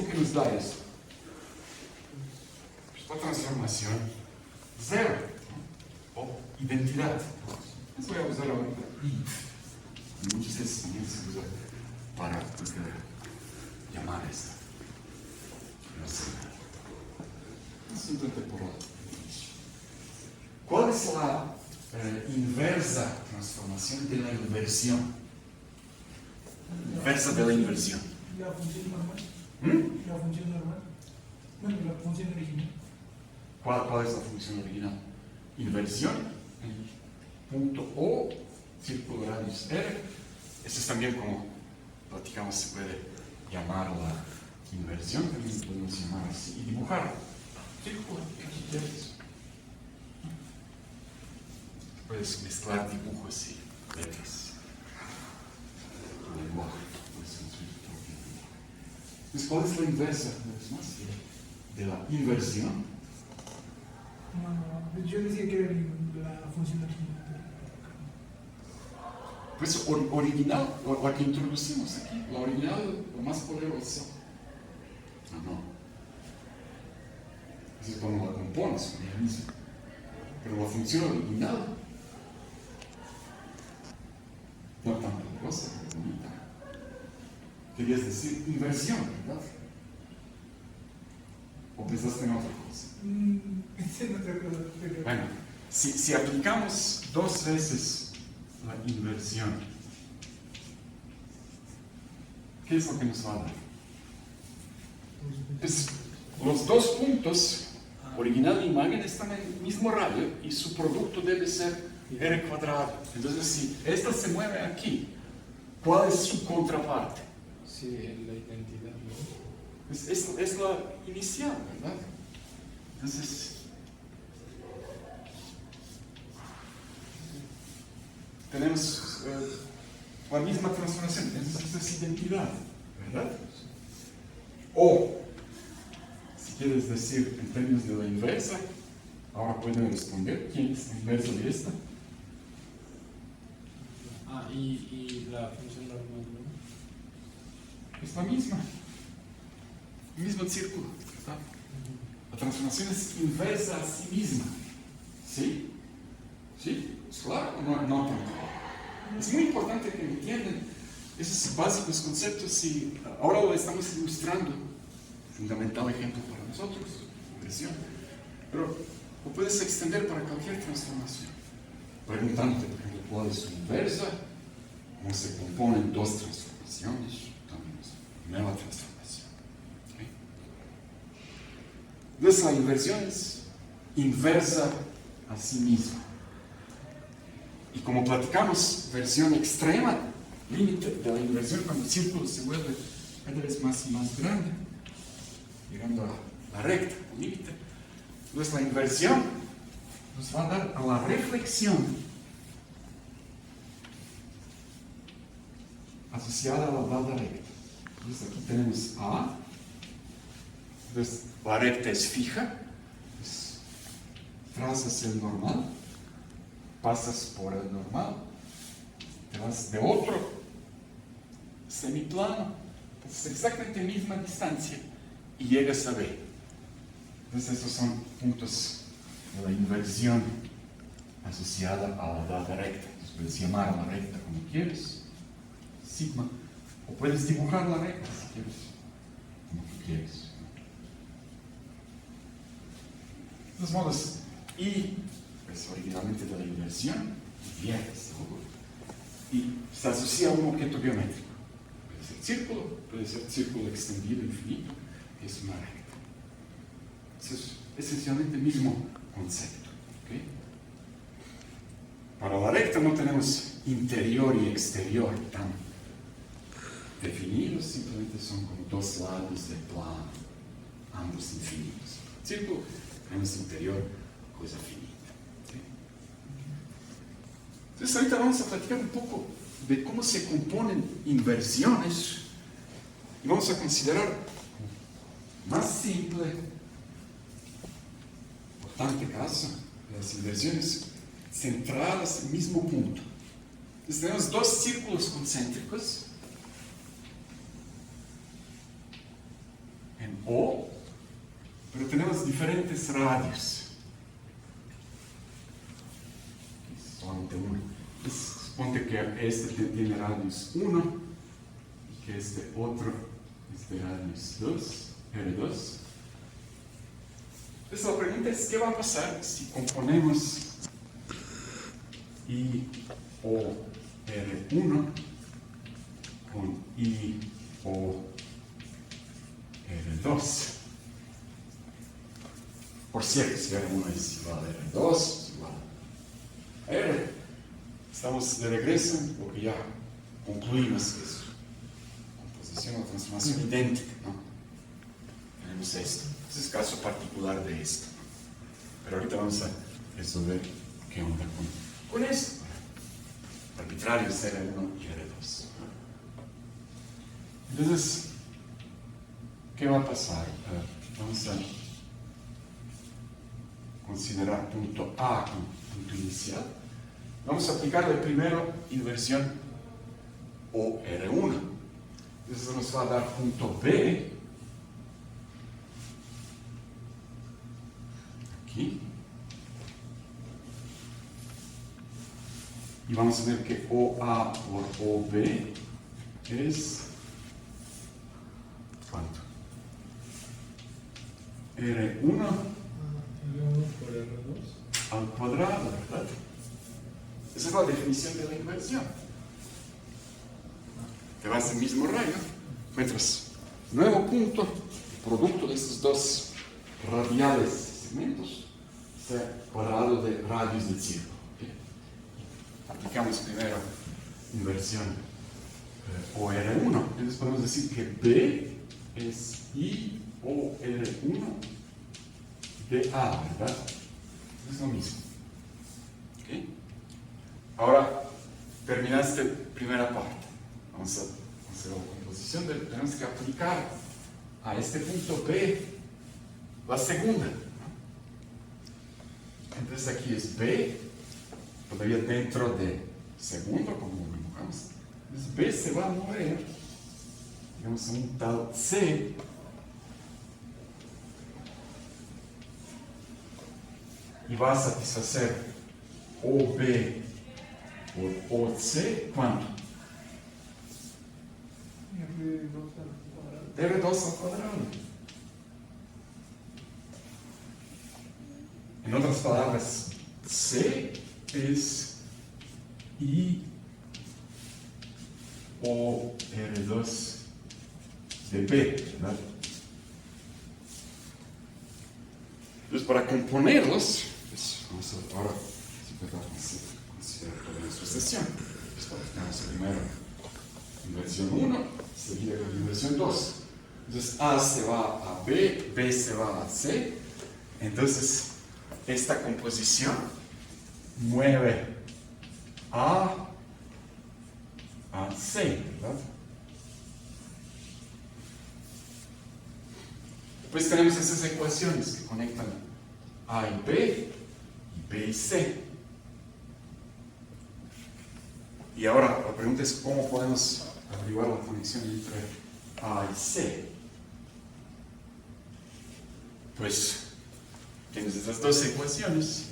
lo que nos da eso? Pues la transformación cero, ¿no? O identidad. Eso voy a usar ahorita. Y muchas veces también se usa para llamar esto. No sé. Asunto temporal. ¿Cuál es la inversa transformación de la inversión? Inversa de la inversión. La función normal. La función normal. Bueno, la función original. ¿Cuál es la función original? Inversión, punto O, círculo radius R. Eso es también como platicamos, se puede llamar la inversión, también podemos llamar así y dibujar. Círculo, aquí quieres. Puedes mezclar dibujos y letras. Lenguaje. Entonces, ¿cuál es la inversa? De la inversión. No, yo decía que era la función original. Pues original, la que introducimos aquí, la original, la más poderosa. No. Eso es cuando la compones con ella misma. Pero la función original, no tan poderosa, pero bonita. Querías decir inversión, ¿verdad? ¿O pensaste en otra cosa? Pensé en otra cosa, pero... Bueno, si aplicamos dos veces la inversión, ¿qué es lo que nos va a dar? Pues, los dos puntos, original e imagen, están en el mismo radio y su producto debe ser R cuadrado. Entonces, si esta se mueve aquí, ¿cuál es su contraparte? Sí, la identidad, ¿no? Pues es la inicial, ¿verdad? Entonces, tenemos la misma transformación, esa es identidad, ¿verdad? O, si quieres decir en términos de la inversa, ahora pueden responder quién es la inversa de esta. Ah, y la función normal, ¿no? Es la misma. El mismo círculo, ¿verdad? La transformación es inversa a sí misma. ¿Sí? ¿Sí? ¿Es claro o no tan claro? Es muy importante que entiendan esos básicos conceptos y ahora lo estamos ilustrando. Fundamental ejemplo para nosotros, inversión. Pero lo puedes extender para cualquier transformación. Preguntándote, por ejemplo, cuál es su inversa, cómo se componen dos transformaciones, también es una nueva transformación. ¿Okay? Entonces la inversión es inversa a sí misma. Y como platicamos, versión extrema, límite de la inversión, cuando el círculo se vuelve cada vez más y más grande, llegando a la recta, al límite. Entonces la inversión nos va a dar a la reflexión asociada a la banda recta. Entonces aquí tenemos A. Entonces la recta es fija, trazas el normal, pasas por el normal, te vas de otro semiplano, es exactamente la misma distancia y llegas a B. Entonces esos son puntos de la inversión asociada a la dada recta. Entonces puedes llamar a la recta como quieres, sigma, o puedes dibujar la recta si quieres, como tú quieres. De todos modos, I es originalmente de la inversión, y se asocia a un objeto geométrico. Puede ser círculo, puede ser círculo extendido infinito, que es una recta. Es esencialmente el mismo concepto. ¿Okay? Para la recta no tenemos interior y exterior tan definidos, simplemente son como dos lados del plano, ambos infinitos. Círculo, tenemos interior, cosa finita. ¿Okay? Entonces ahorita vamos a platicar un poco de cómo se componen inversiones y vamos a considerar más simple, importante caso, las inversiones centradas en el mismo punto. Entonces tenemos dos círculos concéntricos en O, pero tenemos diferentes radios. Solamente uno. Suponte que este tiene radius 1 y que este otro es de radius 2, R2. Entonces la pregunta es, ¿qué va a pasar si componemos I O R1 con I O R2? Por cierto, si R1 es igual a R2, es igual a R. Estamos de regreso en lo que ya concluimos, que es composición o transformación idéntica, ¿no? Tenemos esto. Este es el caso particular de esto, ¿no? Pero ahorita vamos a resolver qué onda con esto. Arbitrarios R1 y R2. Entonces, ¿qué va a pasar? Vamos a considerar punto A como punto inicial. Vamos a aplicarle primero inversión OR1. Entonces nos va a dar punto B. Aquí. Y vamos a ver que OA por OB es... ¿cuánto? R1 R1 por R2 al cuadrado, ¿verdad? Esa es la definición de la inversión. Te vas al mismo rayo, encuentras nuevo punto, producto de estos dos radiales segmentos, sea cuadrado de radios del círculo. Aplicamos primero inversión OR1. Entonces podemos decir que B es I OR1 de A, ¿verdad? Es lo mismo. ¿Okay? Ahora terminaste primera parte. Vamos a hacer la composición. Tenemos que aplicar a este punto B la segunda. Entonces aquí es B, todavía dentro de segundo, como lo dibujamos. Entonces B se va a mover, digamos, a un tal C. Y va a satisfacer OB por OC, ¿cuánto? R2 al cuadrado. En otras palabras, C es I o R2 de B, ¿verdad? Entonces, para componerlos, pues, vamos a ahora considerar toda la sucesión. Pues, tenemos primero inversión 1, seguida con inversión 2. Entonces, A se va a B, B se va a C. Entonces, esta composición mueve A C, ¿verdad? Pues tenemos esas ecuaciones que conectan A y B y C. Y ahora la pregunta es cómo podemos averiguar la conexión entre A y C. Pues tienes estas dos ecuaciones.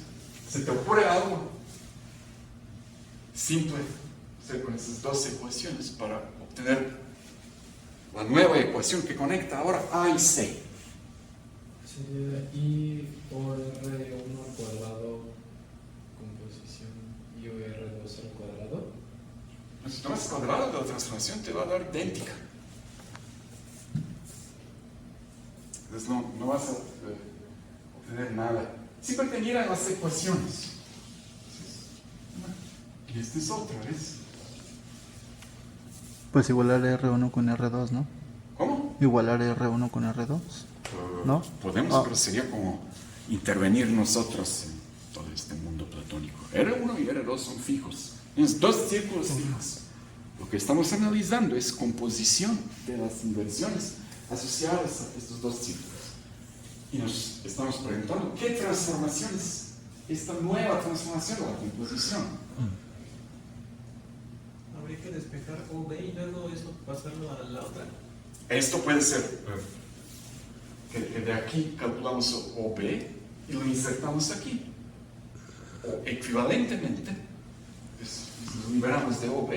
¿Se te ocurre algo simple hacer con esas dos ecuaciones para obtener la nueva ecuación que conecta ahora A y C? Sería I por R1 al cuadrado, composición I o R2 al cuadrado. Si tomas el cuadrado de la transformación te va a dar idéntica. Entonces no vas a obtener nada. Siempre te miran las ecuaciones. Y esta es otra vez. Pues igualar R1 con R2, ¿no? ¿Cómo? Igualar R1 con R2, ¿no? Podemos, pero sería como intervenir nosotros en todo este mundo platónico. R1 y R2 son fijos. Tienes dos círculos fijos. Lo que estamos analizando es composición de las inversiones asociadas a estos dos círculos. Y nos estamos preguntando, ¿qué transformaciones? Esta nueva transformación de la composición. Habría que despejar OB y luego eso pasarlo a la otra. Esto puede ser que de aquí calculamos OB y lo insertamos aquí. O equivalentemente, pues, nos liberamos de OB,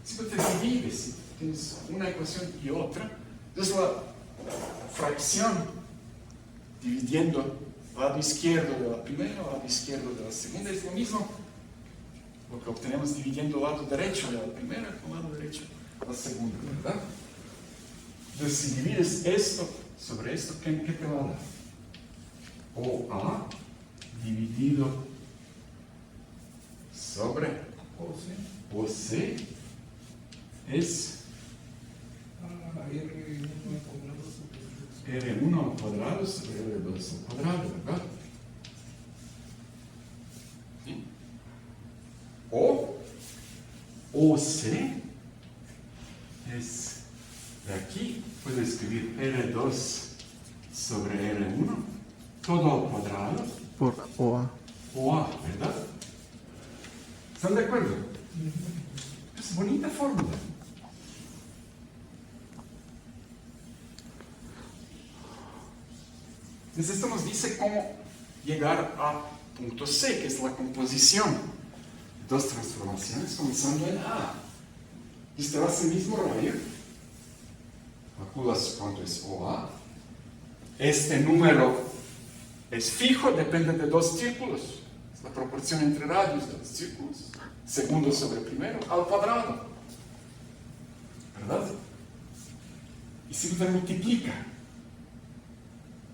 siempre te divides, tienes una ecuación y otra. Entonces la fracción dividiendo lado izquierdo de la primera, lado izquierdo de la segunda, es lo mismo lo que obtenemos dividiendo lado derecho de la primera con lado derecho de la segunda, ¿verdad? Entonces, si divides esto sobre esto, ¿qué te va a dar? OA dividido sobre OC es R1 al cuadrado sobre R2 al cuadrado, ¿verdad? ¿Sí? O OC es de aquí, puedo escribir R2 sobre R1, todo al cuadrado. Por OA. OA, ¿verdad? ¿Están de acuerdo? Es bonita fórmula. Entonces esto nos dice cómo llegar a punto C, que es la composición de dos transformaciones comenzando en A. Y te vas el mismo radio. Calculas cuánto es OA. Este número es fijo, depende de dos círculos. Es la proporción entre radios de los círculos. Segundo sobre primero, al cuadrado. ¿Verdad? Y siempre multiplica.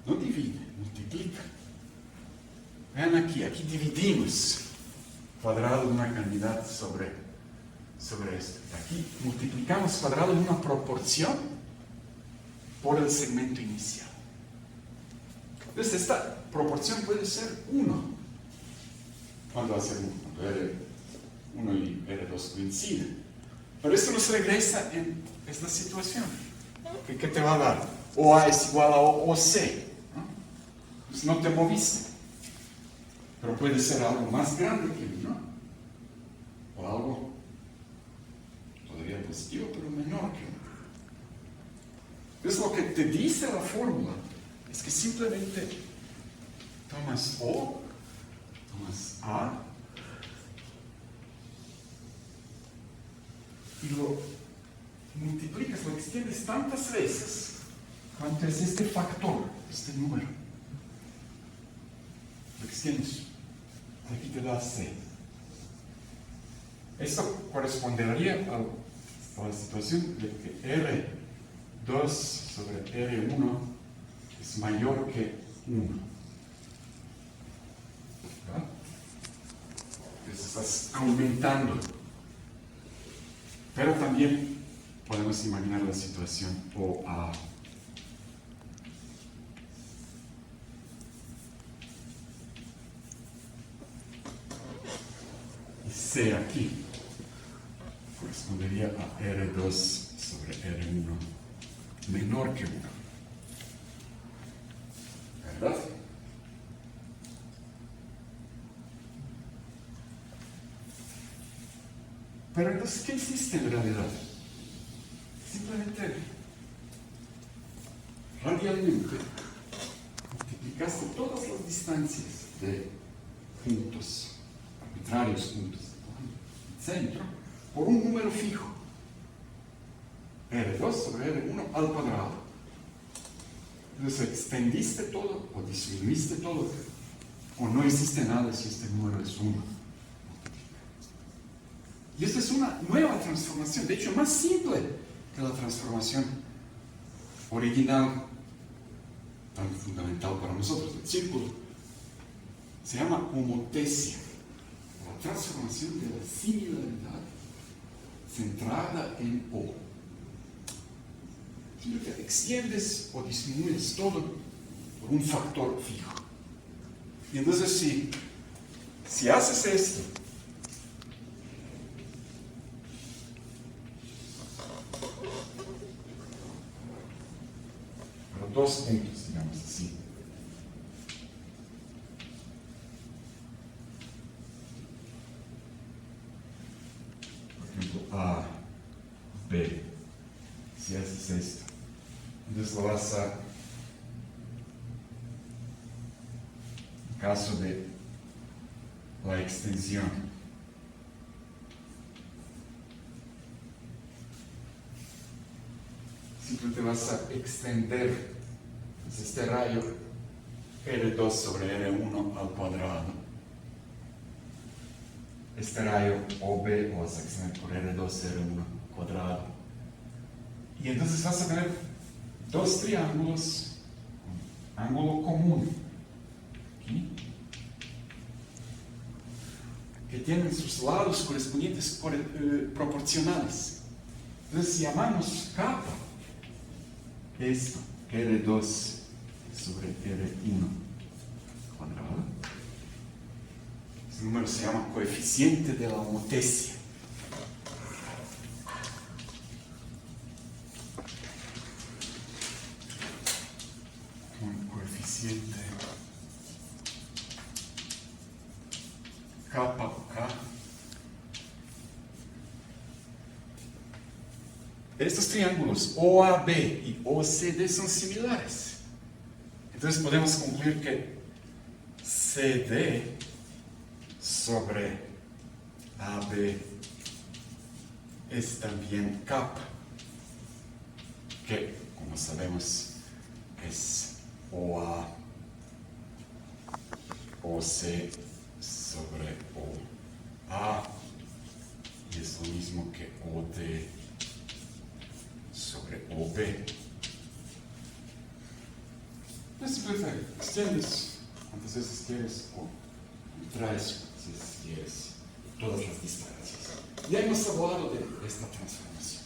No divide, multiplica. Vean aquí dividimos cuadrado de una cantidad sobre esto. Aquí multiplicamos cuadrado de una proporción por el segmento inicial. Entonces esta proporción puede ser 1. ¿Cuándo va a ser 1? Cuando R1 y R2 coinciden. Pero esto nos regresa en esta situación. ¿Qué te va a dar? OA es igual a OC. ¿No? Pues no te moviste. Pero puede ser algo más grande que 1. O algo todavía positivo, pero menor que 1. Entonces lo que te dice la fórmula es que simplemente tomas O, tomas A, y lo multiplicas, lo extiendes tantas veces cuanto es este factor, este número. Lo extiendes. Aquí te da C. Esto correspondería a la situación de que R2 sobre R1 es mayor que 1. ¿Verdad? Entonces estás aumentando. Pero también podemos imaginar la situación OA. Y C aquí correspondería a R2 sobre R1 menor que 1. ¿Verdad? Pero entonces, ¿qué hiciste en realidad? Simplemente, radialmente, multiplicaste todas las distancias de puntos, arbitrarios puntos del centro, por un número fijo. R2 sobre R1 al cuadrado. Entonces, extendiste todo, o disminuiste todo, o no hiciste nada si este número es 1. Y esta es una nueva transformación, de hecho más simple que la transformación original, tan fundamental para nosotros, el círculo. Se llama homotesia, la transformación de la similaridad centrada en O. Simplemente extiendes o disminuyes todo por un factor fijo. Y entonces si haces esto, dos puntos, digamos así. Por ejemplo, A, B. Si haces esto, entonces lo vas a caso de la extensión. Siempre te vas a extender este rayo R2 sobre R1 al cuadrado. Este rayo OB lo vas a extender por R2, R1 cuadrado. Y entonces vas a tener dos triángulos con ángulo común, ¿sí?, que tienen sus lados correspondientes proporcionales. Entonces llamamos capa esto, R2 sobre R1 cuadrado. Ese número se llama coeficiente de la homotesia. Un coeficiente kappa K. Estos triángulos OAB y OCD son similares. Entonces podemos concluir que CD sobre AB es también kappa, que, como sabemos, es OA, OC sobre OA, y es lo mismo que OD sobre OB. Entonces, extiendes cuantas veces quieres o traes si quieres todas las distancias. Ya hemos hablado de esta transformación.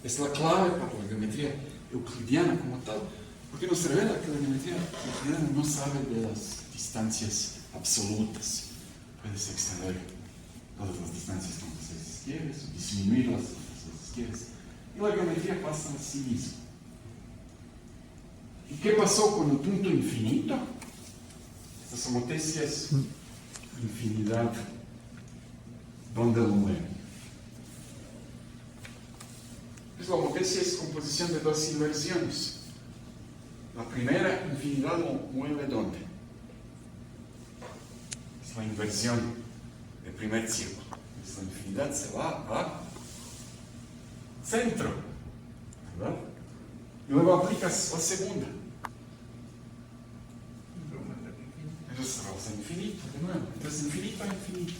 Es la clave para la geometría euclidiana como tal, porque nos revela que la geometría euclidiana no sabe de las distancias absolutas. Puedes extender todas las distancias cuantas veces quieres, o disminuirlas cuantas veces quieres. Y la geometría pasa a sí misma. ¿Y qué pasó con el punto infinito? Estas homotesias, infinidad, ¿dónde lo mueven? Pues la homotesia es composición de dos inversiones. La primera infinidad lo mueve ¿dónde? Es la inversión del primer círculo. Esta infinidad se va a centro, ¿verdad? Y luego aplicas la segunda. Entonces vas a infinito de nuevo. Entonces infinito a infinito.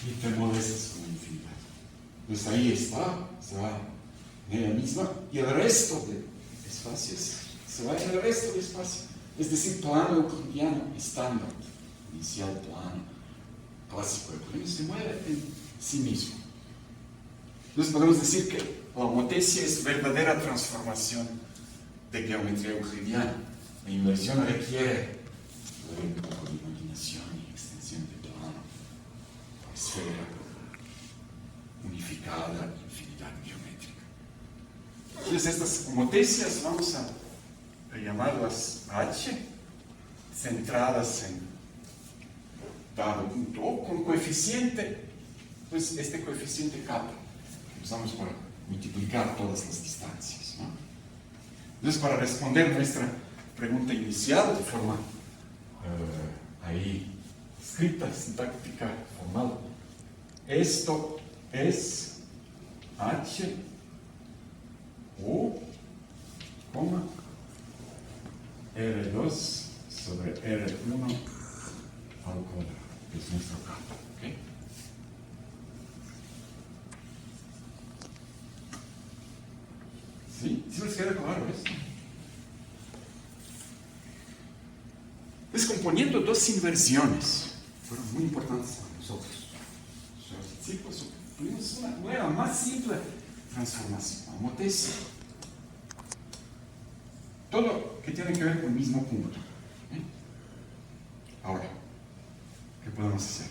Y te molestas con la infinidad. Entonces ahí está, se va en ella misma, y el resto de espacios se va en el resto de espacio. Es decir, plano euclidiano estándar, inicial plano, clásico euclidiano, se mueve en sí mismo. Entonces podemos decir que la homotesia es verdadera transformación de geometría euclidiana. La inversión requiere un poco de imaginación y extensión de plano, esfera unificada, infinidad geométrica. Entonces estas homotesias vamos a llamarlas H, centradas en dado punto O, con coeficiente, pues este coeficiente kappa, que usamos para multiplicar todas las distancias, ¿no? Entonces, para responder nuestra pregunta inicial de forma ahí escrita, sintáctica, formal, esto es H O, coma, R2 sobre R1 al cuadrado, que es nuestro campo, ¿ok? ¿Sí? ¿Sí les queda claro esto? Descomponiendo dos inversiones, fueron muy importantes para nosotros. Los discípulos tuvimos una nueva, más simple transformación, homotesia. Todo que tiene que ver con el mismo punto. ¿Eh? Ahora, ¿qué podemos hacer?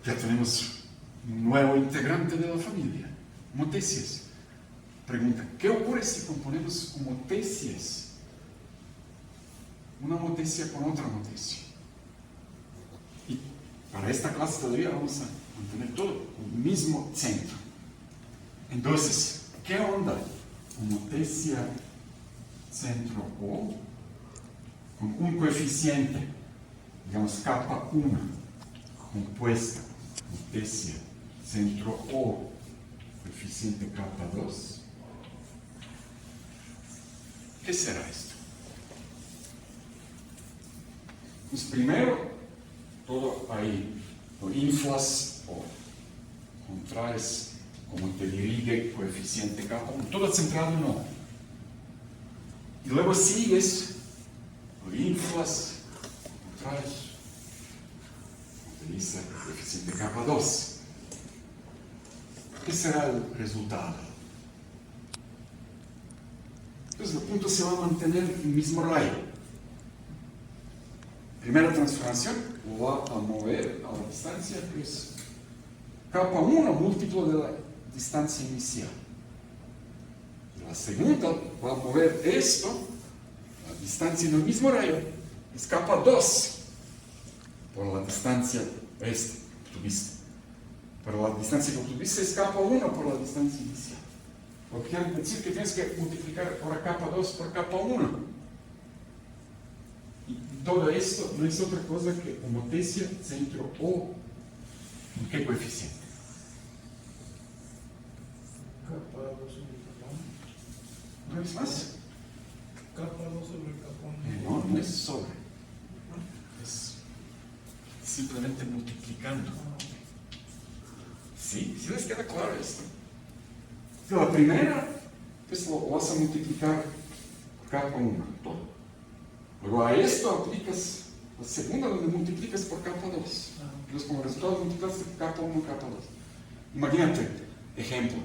Ya tenemos un nuevo integrante de la familia, homotesias. Pregunta, ¿qué ocurre si componemos homotesias? Una homotesia con otra homotesia. Y para esta clase todavía vamos a mantener todo el mismo centro. Entonces, ¿qué onda homotesia centro O con un coeficiente, digamos capa 1, compuesta, homotesia centro O, coeficiente capa 2. ¿Qué será esto? Pues primero, todo ahí, lo inflas o contraes como te dirige coeficiente capa 1, todo centrado en O. Y luego sigues, lo inflas, contraes, utiliza coeficiente capa 2. ¿Qué será el resultado? Entonces el punto se va a mantener en el mismo rayo. Primera transformación lo va a mover a la distancia que es capa 1 múltiplo de la distancia inicial. Y la segunda va a mover esto, la distancia en el mismo rayo, es capa 2 por la distancia esta que tuviste. Pero la distancia que tuviste es capa 1 por la distancia inicial. Lo que quiere decir que tienes que multiplicar por capa 2 por capa 1. Y todo esto no es otra cosa que homotesia centro O. ¿En qué coeficiente? Capa 2 sobre capa 1. ¿No es más? Capa 2 sobre capa 1. No, no es sobre. Es simplemente multiplicando. ¿Sí? ¿Sí les queda claro esto? La primera, pues lo vas a multiplicar por capa 1, todo. Luego a esto aplicas la segunda, donde multiplicas por capa 2. Entonces, como resultado, multiplicas capa 1, capa 2. Imagínate, ejemplo,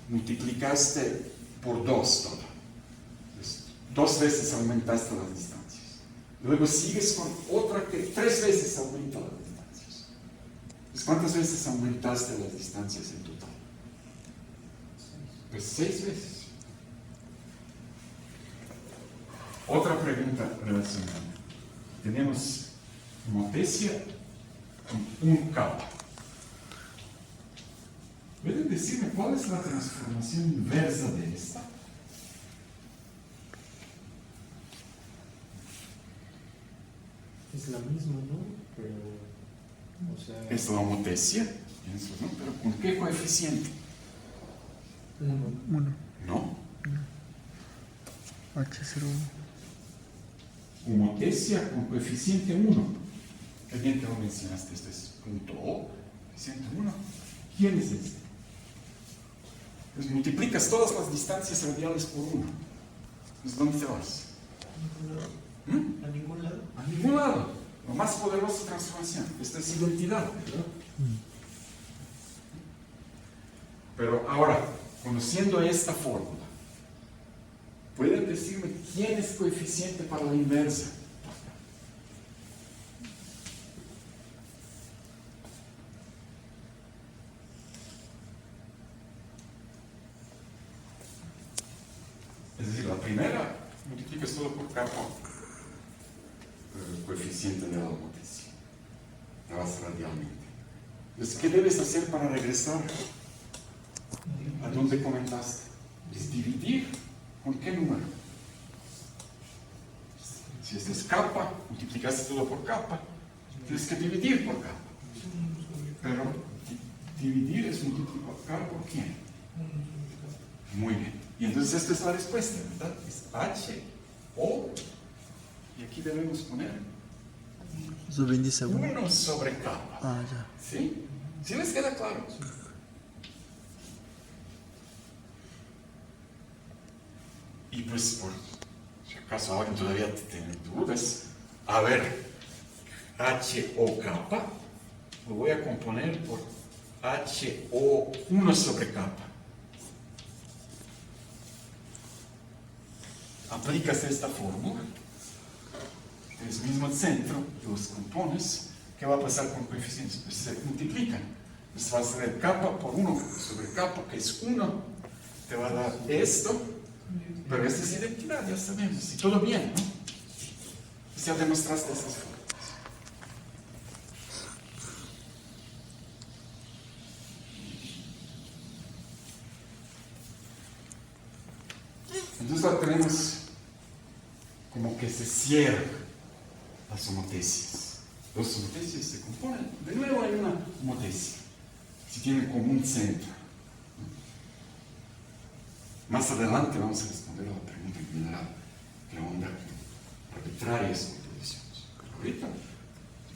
multiplicaste por 2 todo. Entonces, 2 veces aumentaste las distancias. Luego sigues con otra que 3 veces aumenta las distancias. Entonces, ¿cuántas veces aumentaste las distancias en total? Pues 6 veces. Otra pregunta relacionada. Tenemos homotesia con un capa. ¿Pueden decirme cuál es la transformación inversa de esta? Es la misma, ¿no? Pero, o sea... Es la homotesia, pienso, ¿no? Pero ¿con qué coeficiente? 1. 1. No. H01. Homotesia con coeficiente 1. Qué bien que lo mencionaste, este es punto O, coeficiente 1. ¿Quién es este? Pues multiplicas todas las distancias radiales por 1. Entonces, ¿dónde te vas? ¿A ningún lado? A ningún lado. La más poderosa transformación. Esta es identidad, ¿verdad? Pero ahora, conociendo esta fórmula, ¿pueden decirme quién es coeficiente para la inversa? Es decir, la primera multiplicas todo por capa, el coeficiente de la homotesia. La vas radialmente. Entonces, ¿qué debes hacer para regresar a donde comentaste? Es dividir. ¿Con qué número? Si esta es capa, multiplicaste todo por capa, tienes que dividir por capa. Pero dividir es multiplicar por quién. Muy bien. Y entonces esta es la respuesta, ¿verdad? Es H, O, y aquí debemos poner Subíndice 1. 1 sobre capa. Ah, ya. ¿Sí? ¿Sí les queda claro? Y pues, por si acaso alguien todavía tiene dudas, a ver, H o capa, lo voy a componer por H o 1 sobre capa. Aplicas esta fórmula, es mismo centro, los compones, ¿qué va a pasar con coeficientes? Pues se multiplican. Pues vas a tener capa por 1 sobre capa, que es 1, te va a dar esto, pero esta es identidad, ya sabemos, y todo bien, ¿no? Pues ya demostraste esas fórmulas. Entonces la tenemos como que se cierran las homotecias. Dos homotecias se componen de nuevo en una homotecia. Si tienen como un centro. Más adelante vamos a responder a la pregunta en general, ¿qué onda con arbitrarias composiciones? Ahorita,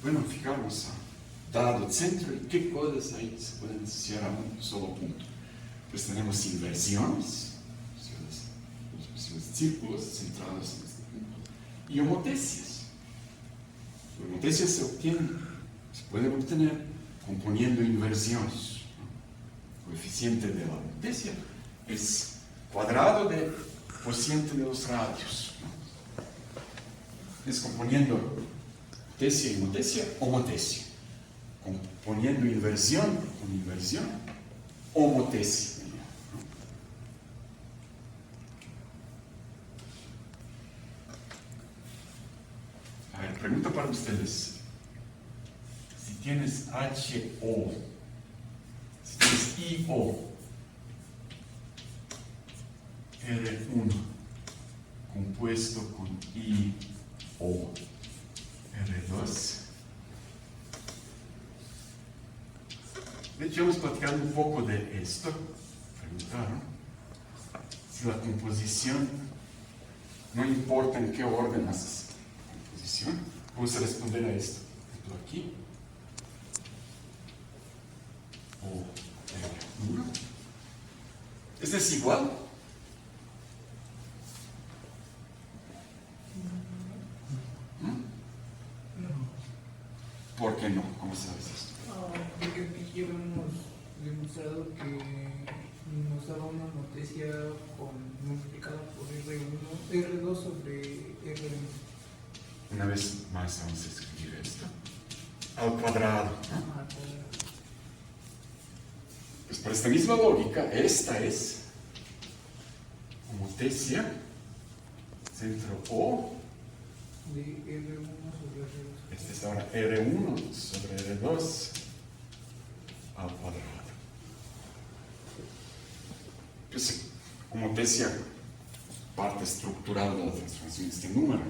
bueno, fijarnos a dado el centro y qué cosas ahí se pueden asociar a un solo punto. Pues tenemos inversiones, los círculos centrados en este punto, y homotecias. Las homotecias se pueden obtener componiendo inversiones. El coeficiente de la homotecia es cuadrado del cociente de los radios. Es componiendo homotecia y homotecia, homotecia. Componiendo inversión con inversión, homotecia. A ver, pregunta para ustedes. Si tienes HO, si tienes IO, R1 compuesto con IO, R2. De hecho, hemos platicado un poco de esto. Preguntaron si la composición, no importa en qué orden haces la composición. Vamos a responder a esto. Por ejemplo, aquí. O R1. ¿Es desigual? ¿Por qué no? ¿Cómo sabes esto? Porque aquí ya hemos demostrado que nos daba una homotecia multiplicada por R2 sobre R1. Una vez más vamos a escribir esto. Al cuadrado. ¿No? Pues por esta misma lógica, esta es homotecia, centro O. De R1 sobre R2. Este es ahora R1 sobre R2 al cuadrado. Pues homotecia, parte estructural de la transformación de este número.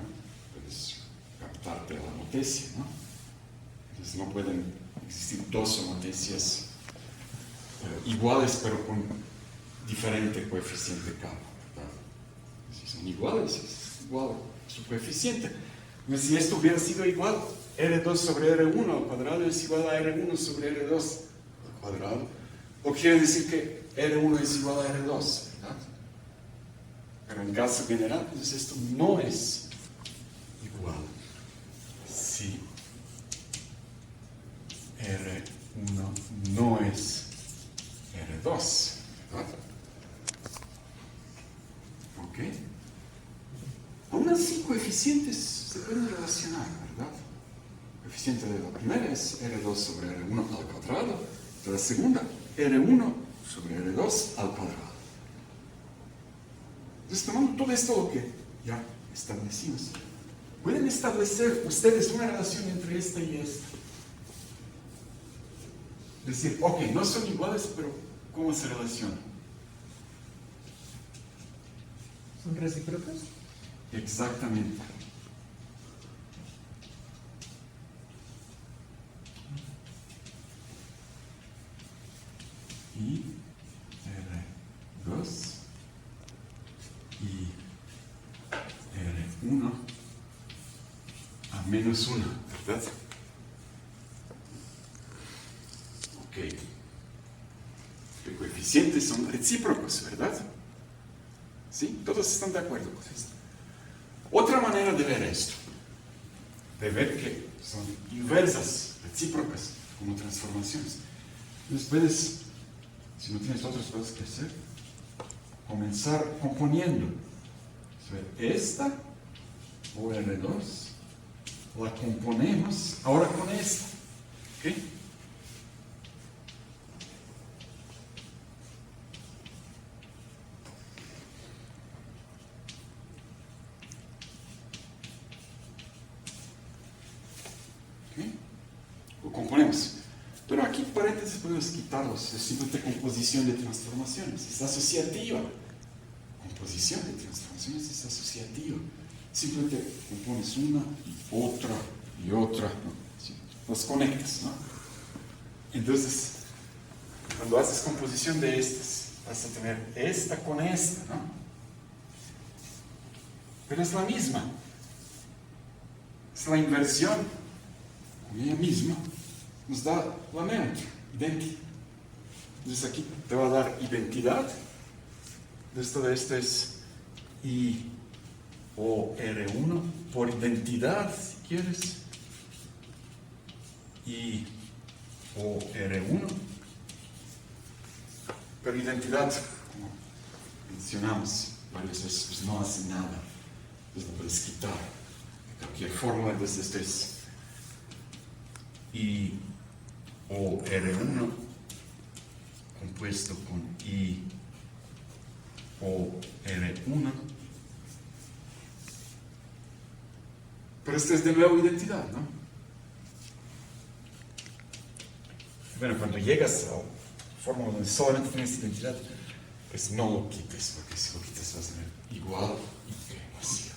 Puedes captarte la homotecia, ¿no? Entonces no pueden existir dos homotecias iguales, pero con diferente coeficiente K, ¿verdad? Si son iguales, es igual su coeficiente. Entonces, si esto hubiera sido igual, R2 sobre R1 al cuadrado es igual a R1 sobre R2 al cuadrado. O quiere decir que R1 es igual a R2, ¿verdad? Pero en caso general, entonces esto no es igual. Si R1 no es R2, ¿verdad? ¿Ok? Aún así, coeficientes se pueden relacionar, ¿verdad? El coeficiente de la primera es R2 sobre R1 al cuadrado, de la segunda, R1 sobre R2 al cuadrado. Entonces, tomando todo esto lo que ya establecimos, pueden establecer ustedes una relación entre esta y esta. Decir, ok, no son iguales, pero ¿cómo se relacionan? ¿Son recíprocas? Exactamente. Y R2 y R1 a menos 1, ¿verdad? Ok. Los coeficientes son recíprocos, ¿verdad? ¿Sí? Todos están de acuerdo con esto. Otra manera de ver esto, de ver que son inversas, recíprocas, como transformaciones. Entonces puedes, si no tienes otras cosas que hacer, comenzar componiendo. Esta, o R2, la componemos ahora con esta. ¿Ok? Lo componemos. Pero aquí paréntesis podemos quitarlos, es simplemente composición de transformaciones, es asociativa. composición de transformaciones es asociativa. Simplemente compones una y otra, ¿no? Sí, los conectas, ¿no? Entonces, cuando haces composición de estas, vas a tener esta con esta, ¿no? Pero es la misma. Es la inversión con ella misma. Nos da la neutra, idéntica. Entonces aquí te va a dar identidad. Entonces todo esto es IOR1 por identidad, si quieres. IOR1. Pero identidad, como mencionamos varias veces, pues no hace nada. Entonces lo puedes quitar de cualquier forma. Entonces esto es IOR1 compuesto con IOR1. Pero esto es de nuevo identidad, ¿no? Bueno, cuando llegas a forma donde solamente tienes identidad, pues no lo quites, porque si lo quitas vas a tener igual y vacío.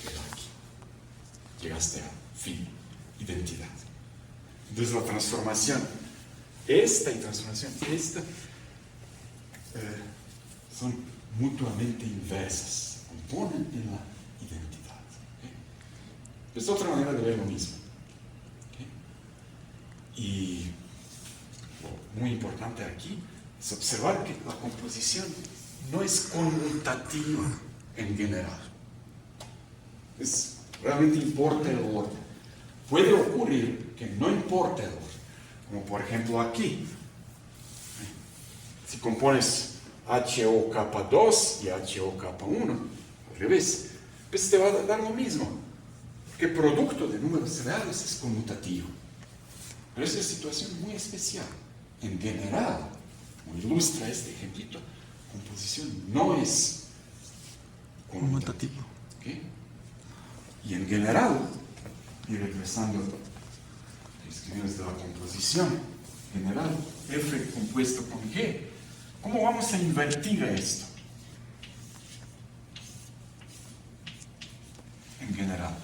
Queda aquí. Llegaste a fin, identidad. Entonces la transformación, esta y transformación, esta, son mutuamente inversas, componen en la identidad. ¿Okay? Es otra manera de ver lo mismo. ¿Okay? Y lo muy importante aquí es observar que la composición no es conmutativa en general. Realmente importa el orden. Puede ocurrir que no importa el orden, como por ejemplo aquí. Si compones HOK2 y HOK1, al revés, pues te va a dar lo mismo, porque el producto de números reales es conmutativo. Pero es una situación muy especial. En general, como ilustra este ejemplito, composición no es conmutativa. ¿Okay? Y en general, y regresando a los escribirnos de la composición general, F compuesto con G, ¿cómo vamos a invertir esto? En general.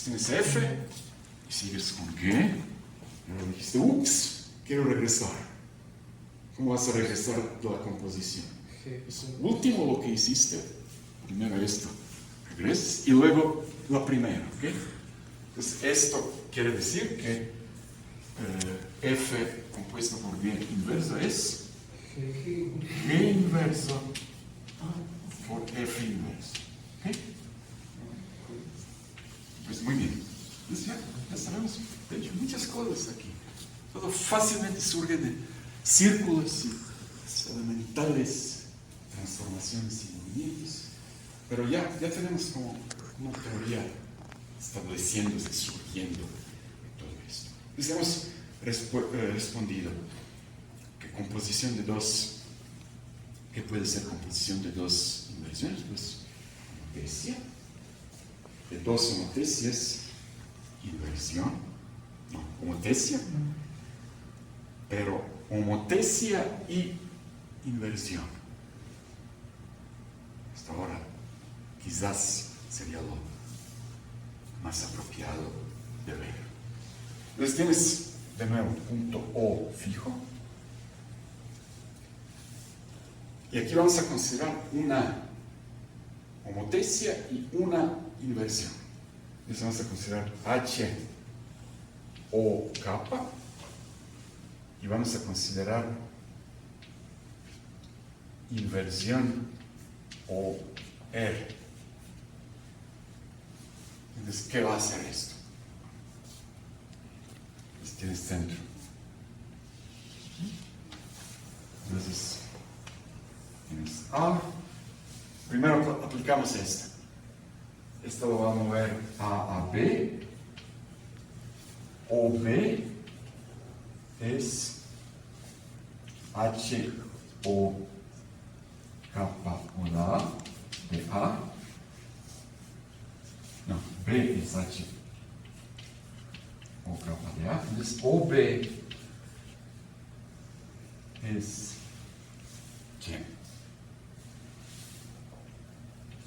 Tienes F y sigues con G. Y luego dijiste, ups, quiero regresar. ¿Cómo vas a regresar de la composición? Es último lo que hiciste. Primero esto, regresas y luego la primera. ¿Okay? Entonces esto quiere decir que F compuesto por G inverso es G inverso por F inverso. ¿Okay? Pues muy bien. Pues ya sabemos, de hecho, muchas cosas aquí. Todo fácilmente surge de círculos y elementales transformaciones y movimientos. Pero ya tenemos como una teoría estableciéndose, surgiendo de todo esto. Entonces hemos respondido que composición de dos, que puede ser composición de dos inversiones, pues homotesia, de dos homotesias, inversión, no, homotesia, pero homotesia y inversión. Hasta ahora quizás sería lo más apropiado de ver. Entonces tienes de nuevo punto O fijo. Y aquí vamos a considerar una homotesia y una inversión. Entonces vamos a considerar H O kappa y vamos a considerar inversión O R. Entonces, ¿qué va a hacer esto? Pues tienes centro. Entonces, tienes A. Primero aplicamos esta. Esto lo va a mover A B. OB es H O kappa molar de A. No, B es H O kappa de A. Entonces OB es ¿quién?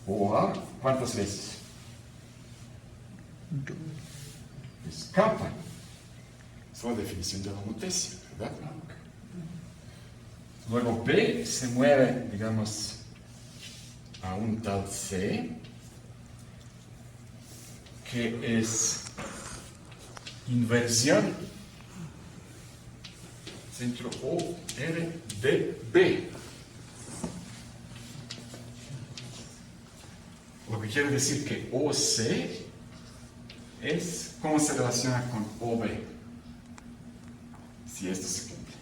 OA, ¿cuántas veces? Es kappa. Es la definición de la homotesia, ¿verdad? Luego B se mueve, digamos, a un tal C, que es inversión centro O, R, D, B. Lo que quiere decir que OC es cómo se relaciona con OB, si esto se cumple.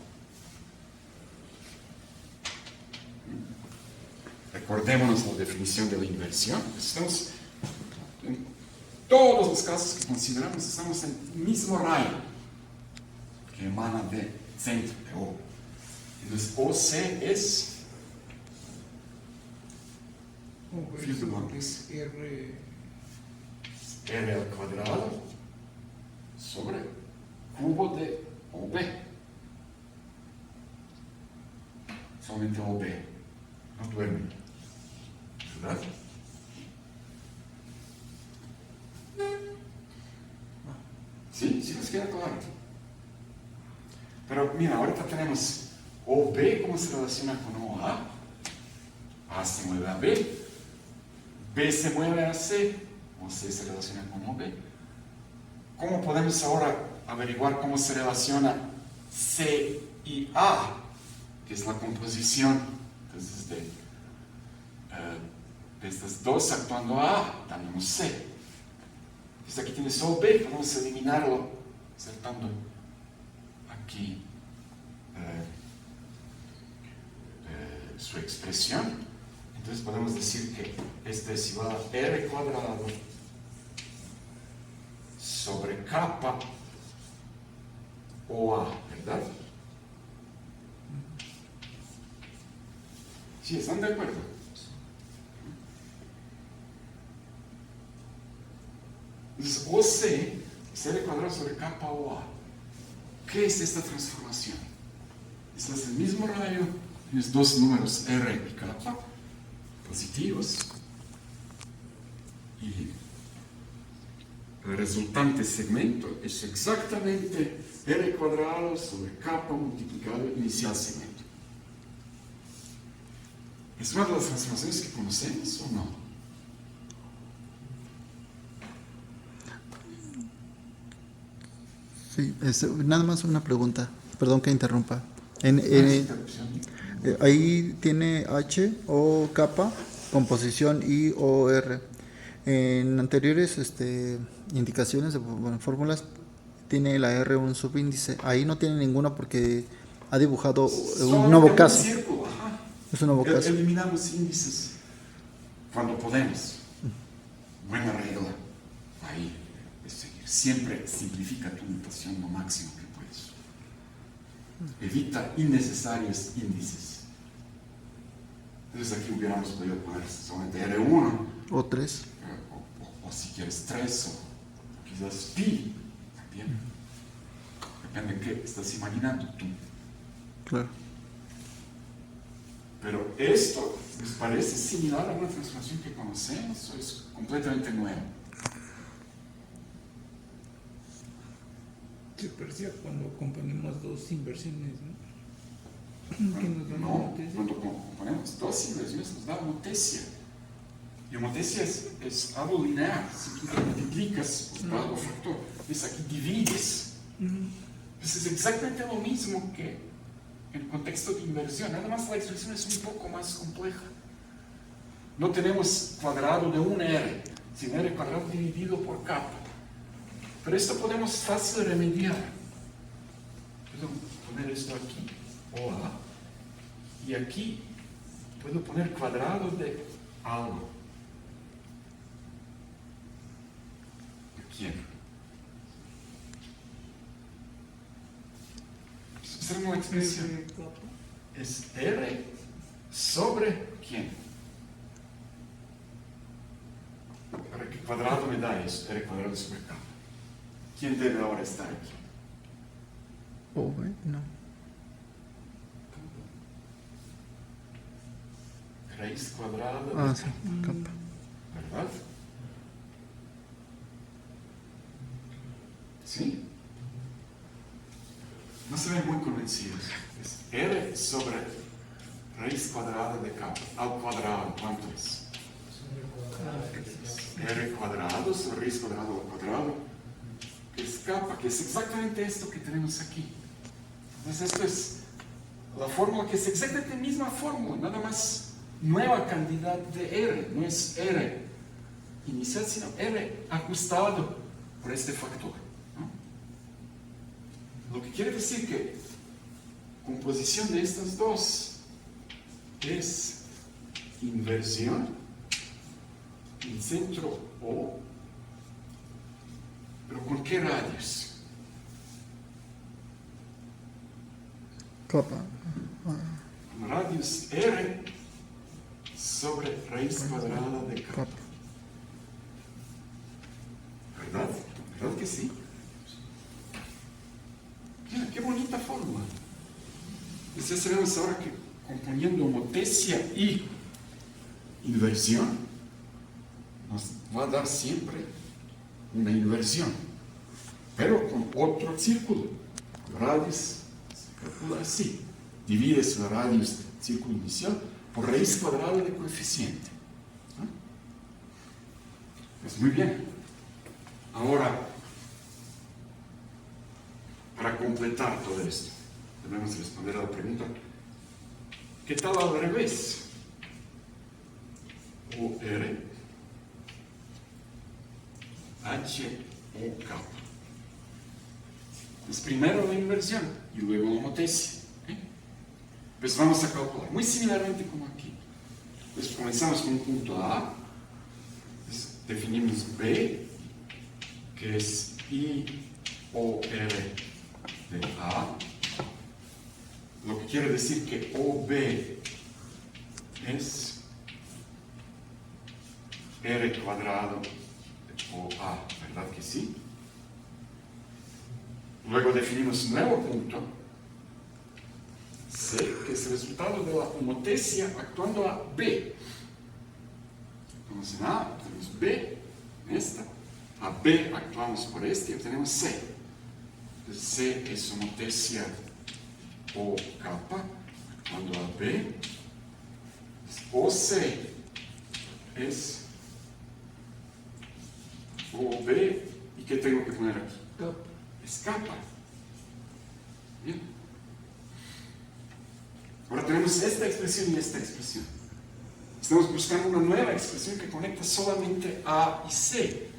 Recordémonos la definición de la inversión. Estamos, en todos los casos que consideramos, estamos en el mismo rayo que emana del centro de O. Entonces, OC es Es R al cuadrado sobre cubo de OB. Solamente OB. No duerme. ¿Verdad? ¿Sí? ¿Sí les queda claro? Pero mira, ahorita tenemos OB, ¿cómo se relaciona con OA? A se mueve a B. B se mueve a C. O C se relaciona con OB. ¿Cómo podemos ahora averiguar cómo se relaciona C y A? Que es la composición. Entonces, de estas dos actuando A, tenemos C. Entonces aquí tienes OB, podemos eliminarlo insertando aquí su expresión. Entonces podemos decir que este es igual a R cuadrado sobre kappa OA, ¿verdad? ¿Sí están de acuerdo? Entonces OC es R cuadrado sobre kappa OA. ¿Qué es esta transformación? Es el mismo rayo, tienes dos números R y kappa positivos y el resultante segmento es exactamente R cuadrado sobre kappa multiplicado inicial segmento. ¿Es una de las transformaciones que conocemos o no? Sí, nada más una pregunta, perdón que interrumpa. Ahí tiene H, O, kappa, composición I, O, R. En anteriores indicaciones de fórmulas tiene la R un subíndice. Ahí no tiene ninguna porque ha dibujado un nuevo caso. Círculo, ajá. Es un nuevo caso. Eliminamos índices cuando podemos. Buena regla. Ahí es seguir. Siempre simplifica tu notación lo máximo que puedes. Evita innecesarios índices. Entonces aquí hubiéramos podido poner solamente R1. O 3. O si quieres 3 o quizás pi también. Depende de qué estás imaginando tú. Claro. Pero esto les parece similar a una transformación que conocemos o es completamente nuevo. Se parecía cuando componemos dos inversiones, ¿no? Que nos dan No, homotesia. cuando componemos dos inversiones nos da homotesia. Y homotesia es algo lineal. Si tú multiplicas por algo factor, es aquí divides. Pues es exactamente lo mismo que en el contexto de inversión. Nada más la expresión es un poco más compleja. No tenemos cuadrado de un R, sino R cuadrado dividido por kappa. Pero esto podemos fácil remediar. Puedo poner esto aquí, OA, y aquí puedo poner cuadrado de algo. ¿Quién? Esa es una expresión. Es R sobre ¿quién? ¿Para qué cuadrado me da eso? R cuadrado sobre kappa. ¿Quién debe ahora estar aquí? O, no. raíz cuadrada de Ah, sí, capa. ¿verdad? ¿Sí? No se ven muy convencidos. Es R sobre raíz cuadrada de capa. Al cuadrado, ¿cuánto es? R cuadrado sobre raíz cuadrada al cuadrado, que es capa, que es exactamente esto que tenemos aquí. Entonces esto es la fórmula que es exactamente la misma fórmula, nada más nueva cantidad de R, no es R inicial, sino R ajustado por este factor, ¿no? Lo que quiere decir que composición de estas dos es inversión en centro O, pero ¿con qué radios? Capa. Con radios R sobre raíz cuadrada de capa. Capa. ¿Verdad? ¿Verdad que sí? Mira, qué bonita fórmula. Entonces sabemos ahora que componiendo homotesia y inversión nos va a dar siempre una inversión, pero con otro círculo. Radius se calcula así. Divides la radius del círculo inicial por raíz cuadrada de coeficiente. ¿No? Pues muy bien. Ahora, para completar todo esto, debemos responder a la pregunta: ¿qué tal al revés? OR, H, O, K. Es primero la inversión y luego la homotesia. Pues vamos a calcular muy similarmente como aquí. Pues comenzamos con un punto A, pues definimos B, que es IOR de A, lo que quiere decir que OB es R cuadrado de OA, ¿verdad que sí? Luego definimos un nuevo punto, C, que es el resultado de la homotesia actuando a B. Entonces en A tenemos B, en esta, a B actuamos por este y obtenemos C. Entonces C es homotesia O capa, actuando a B. OC es OB, ¿y qué tengo que poner aquí? Es capa. Bien. Ahora tenemos esta expresión y esta expresión. Estamos buscando una nueva expresión que conecta solamente A y C.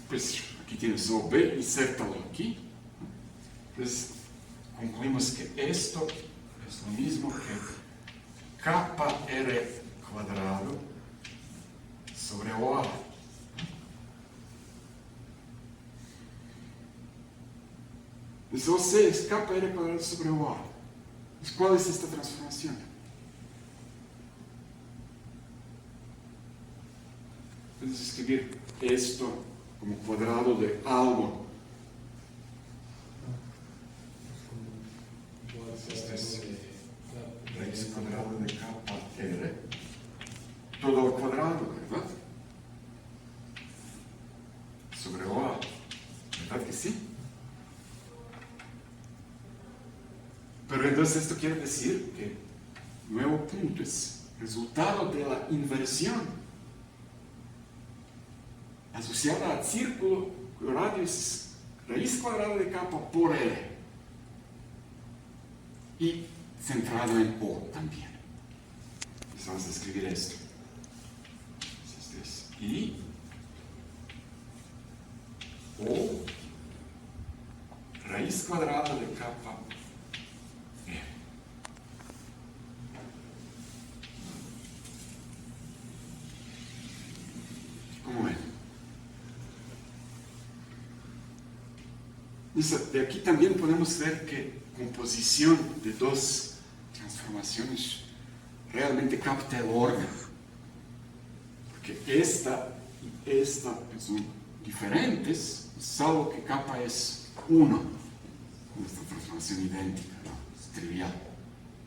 Pues aquí tienes OB, insértalo aquí. Entonces concluimos que esto es lo mismo que capa R cuadrado sobre OA. Entonces OC es capa R cuadrado sobre OA. Entonces, ¿cuál es esta transformación? Puedes escribir esto como cuadrado de algo. Este es raíz cuadrada de capa R. Todo al cuadrado, ¿verdad? Sobre OA. ¿Verdad que sí? Pero entonces esto quiere decir que nuevo punto es resultado de la inversión asociada al círculo cuyo radio es raíz cuadrada de capa por R y centrado en O también. Entonces vamos a escribir esto. Este es I O raíz cuadrada de capa R. ¿Cómo ven? De aquí también podemos ver que composición de dos transformaciones realmente capta el orden. Porque esta y esta son diferentes, salvo que capa es 1. Esta transformación idéntica, ¿no? Es trivial.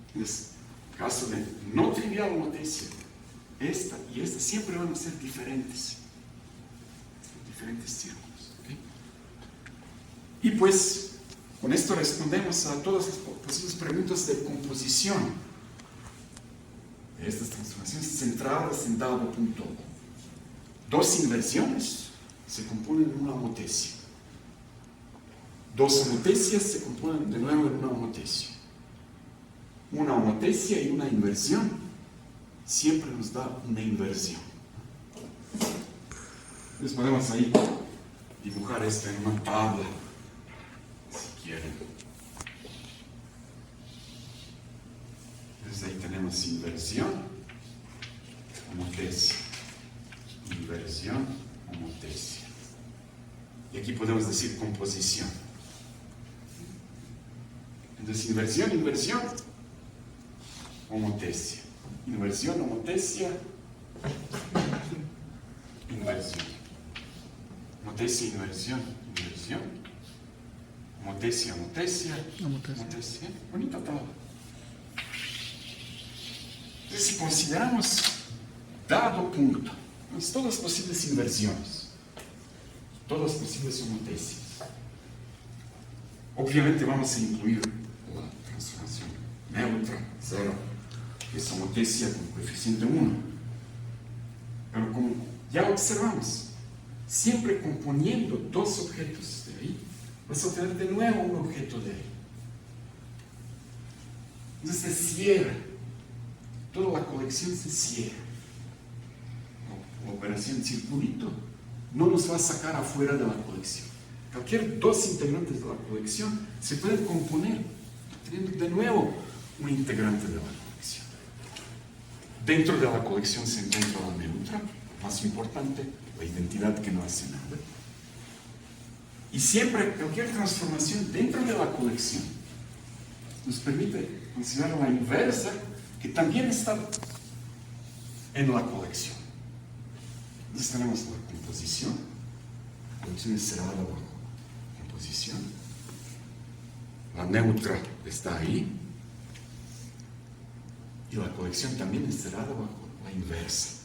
Entonces, caso de no trivial homotesia, esta y esta siempre van a ser diferentes círculos. ¿Okay? Y pues, con esto respondemos a todas las posibles preguntas de composición de estas transformaciones centradas en dado punto. Dos inversiones se componen en una homotesia. Dos homotesias se componen de nuevo en una homotesia. Una homotesia y una inversión siempre nos da una inversión. Entonces podemos ahí dibujar esto en una tabla, si quieren. Entonces ahí tenemos inversión, homotesia. Inversión, homotesia. Y aquí podemos decir composición. Entonces inversión, homotesia. Inversión, homotesia, inversión. Homotesia, inversión. Homotesia, homotesia. Bonita tabla. Entonces, si consideramos dado punto, pues, todas las posibles inversiones, todas las posibles homotesias, obviamente vamos a incluir la transformación neutra, 0, que es homotesia con coeficiente 1. Pero como ya observamos, siempre componiendo dos objetos de ahí, vas a obtener de nuevo un objeto de ahí. Entonces se cierra, toda la colección se cierra. La operación circulito no nos va a sacar afuera de la colección. Cualquier dos integrantes de la colección se pueden componer, teniendo de nuevo un integrante de la colección. Dentro de la colección se encuentra la neutra, más importante, la identidad que no hace nada. Y siempre, cualquier transformación dentro de la colección nos permite considerar la inversa, que también está en la colección. Entonces tenemos la composición. La colección es cerrada bajo composición. La neutra está ahí. Y la colección también es cerrada bajo la inversa.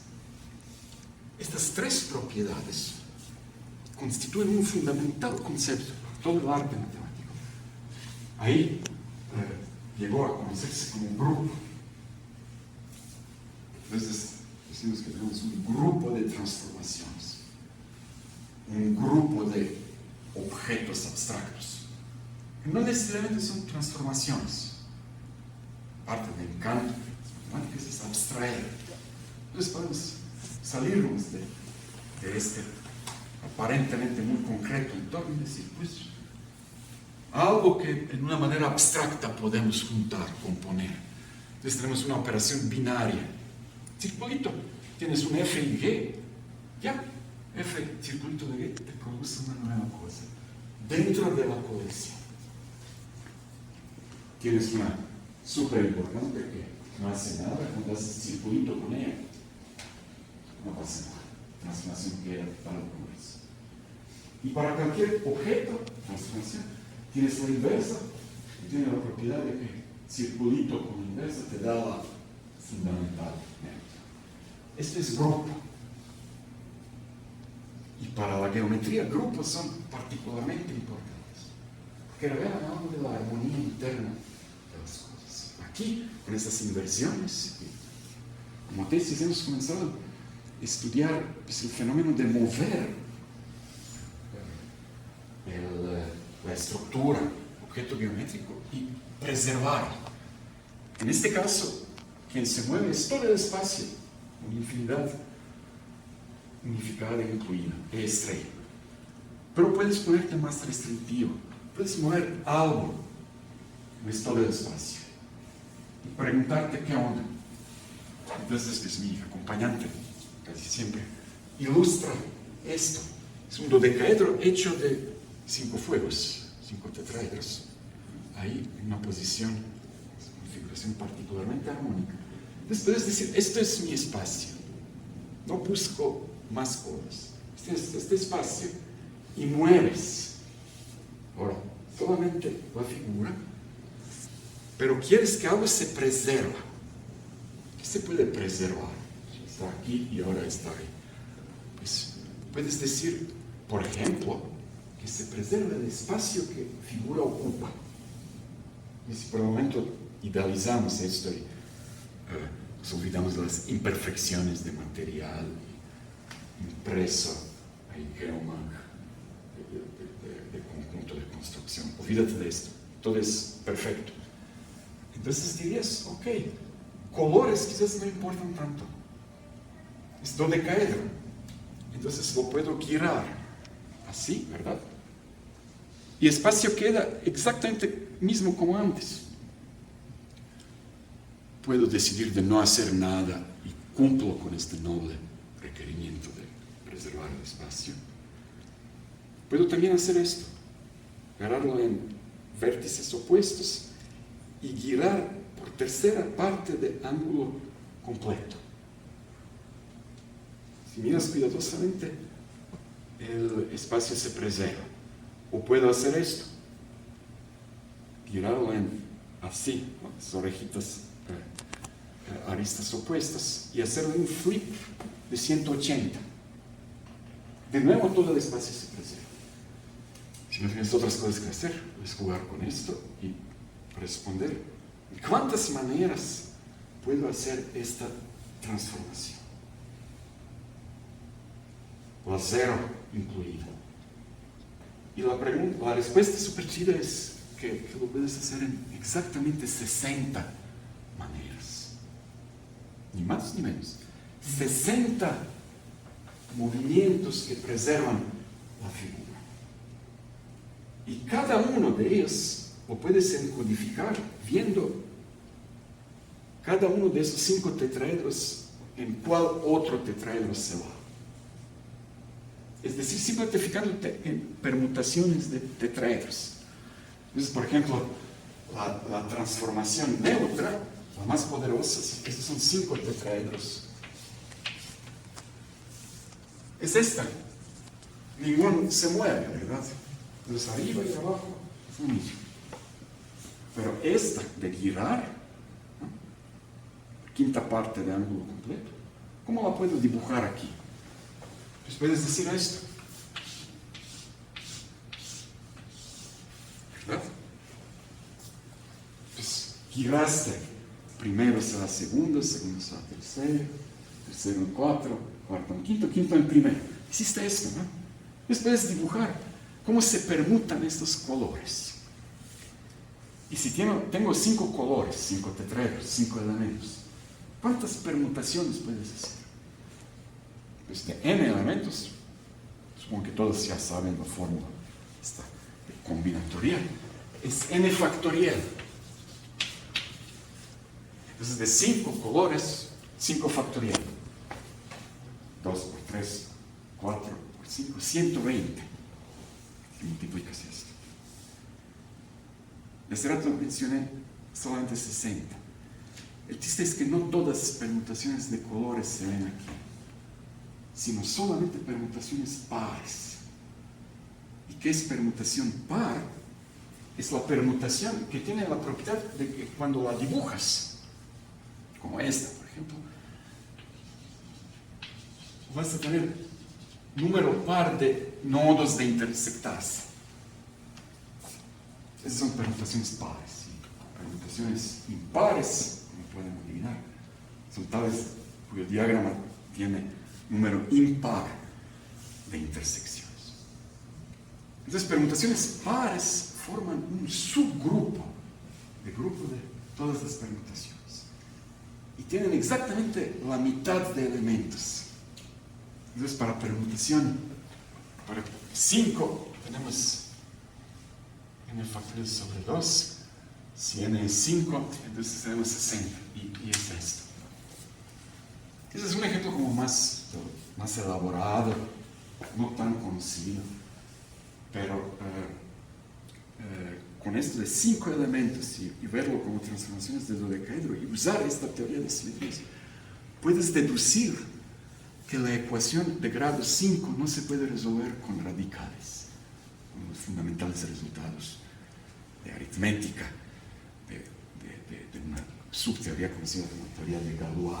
Estas tres propiedades constituyen un fundamental concepto para todo el arte matemático. Ahí llegó a conocerse como un grupo. Entonces decimos que tenemos un grupo de transformaciones, un grupo de objetos abstractos. No necesariamente son transformaciones. Parte del encanto de las matemáticas es abstraer. Entonces podemos salirnos de este aparentemente muy concreto entorno y decir, pues, algo que en una manera abstracta podemos juntar, componer. Entonces tenemos una operación binaria. Circulito, tienes un F y G, ya, F circulito de G te produce una nueva cosa dentro de la colección. Tienes una súper importante que no hace nada cuando haces circulito con ella, no pasa nada, transformación queda tal como es. Y para cualquier objeto, transformación, tienes la inversa, y tiene la propiedad de que circulito con inversa te da la fundamental. Esto es grupo. Y para la geometría, grupos son particularmente importantes. Porque revelan algo de la armonía interna de las cosas. Aquí, con estas inversiones, como tesis, hemos comenzado a estudiar pues, el fenómeno de mover la estructura, objeto geométrico, y preservarlo. En este caso, quien se mueve es todo el espacio, una infinidad unificada e incluida, E estrella. Pero puedes ponerte más restrictivo, puedes mover algo, no es todo el espacio, y preguntarte qué onda. Entonces, pues, mi acompañante, casi siempre, ilustra esto. Es un dodecaedro hecho de 5 fuegos, 5 tetraedros, ahí en una posición, una configuración particularmente armónica. Entonces puedes decir, esto es mi espacio, no busco más cosas, este espacio, y mueves. Ahora, solamente la figura, pero quieres que algo se preserva. se puede preservar. Está aquí y ahora está ahí. Pues puedes decir, por ejemplo, que se preserva el espacio que figura ocupa. Y si por el momento idealizamos esto y nos olvidamos de las imperfecciones de material impreso en Geomag de conjunto de construcción. Olvídate de esto, todo es perfecto. Entonces dirías, ok, colores quizás no importan tanto. Es dodecaedro. Entonces lo puedo girar así, ¿verdad? Y el espacio queda exactamente mismo como antes. Puedo decidir de no hacer nada y cumplo con este noble requerimiento de preservar el espacio. Puedo también hacer esto, agarrarlo en vértices opuestos y girar por tercera parte de ángulo completo. Si miras cuidadosamente, el espacio se preserva. O puedo hacer esto, girarlo en así, ¿no? Las orejitas, aristas opuestas, y hacerlo un flip de 180. De nuevo todo el espacio se preserva. Si no tienes otras cosas que hacer, puedes jugar con esto y responder: ¿de cuántas maneras puedo hacer esta transformación? La cero incluida. Y la respuesta súper chida es que lo puedes hacer en exactamente 60 maneras. Ni más ni menos. 60 movimientos que preservan la figura. Y cada uno de ellos lo puedes encodificar viendo cada uno de esos 5 tetraedros en cuál otro tetraedro se va. Es decir, simplemente fijándote en permutaciones de tetraedros. Entonces, por ejemplo, la transformación neutra, la más poderosa, estos son 5 tetraedros. Es esta. Ninguno se mueve, ¿verdad? Entonces, arriba y abajo es lo mismo. Pero esta de girar, ¿no? Quinta parte de ángulo completo, ¿cómo la puedo dibujar aquí? Pues puedes decir esto, ¿verdad? Pues giraste, primero será segundo, segundo será tercero, tercero en cuatro, cuarto en quinto, quinto en primero. Hiciste esto, ¿no? Entonces puedes dibujar cómo se permutan estos colores. Y si tengo 5 colores, 5 tetraedros, 5 elementos, ¿cuántas permutaciones puedes hacer? Pues de n elementos, supongo que todos ya saben la fórmula esta de combinatoria, es n factorial. Entonces de 5 colores, 5 factorial. 2 por 3, 4 por 5, 120. Y multiplicas esto. Hace rato mencioné solamente 60. El chiste es que no todas las permutaciones de colores se ven aquí, sino solamente permutaciones pares. ¿Y qué es permutación par? Es la permutación que tiene la propiedad de que cuando la dibujas, como esta, por ejemplo, vas a tener número par de nodos de intersectarse. Esas son permutaciones pares. ¿Sí? Permutaciones impares, como pueden adivinar, son tales cuyo diagrama tiene número impar de intersecciones. Entonces, permutaciones pares forman un subgrupo de todas las permutaciones. Y tienen exactamente la mitad de elementos. Entonces, para permutación, para 5, tenemos n factorial sobre 2. Si n es 5, entonces tenemos 60. Y es esto. Ese es un ejemplo como más elaborado, no tan conocido, pero con esto de 5 elementos y verlo como transformaciones de dodecaedro y usar esta teoría de simetrías, puedes deducir que la ecuación de grado 5 no se puede resolver con radicales, con los fundamentales resultados de aritmética, de una subteoría conocida como teoría de Galois.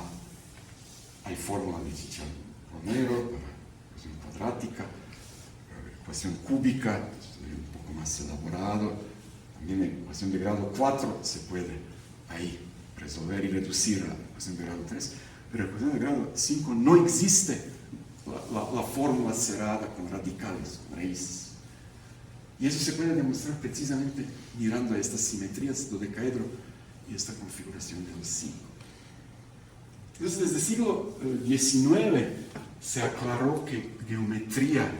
Hay fórmula de Chicharro-Romero para ecuación cuadrática, ecuación cúbica, un poco más elaborado. También la ecuación de grado 4 se puede ahí resolver y reducir a la ecuación de grado 3, pero la ecuación de grado 5 no existe la fórmula cerrada con radicales, con raíces. Y eso se puede demostrar precisamente mirando a estas simetrías dodecaedro y esta configuración de los 5. Entonces, desde el siglo XIX se aclaró que geometría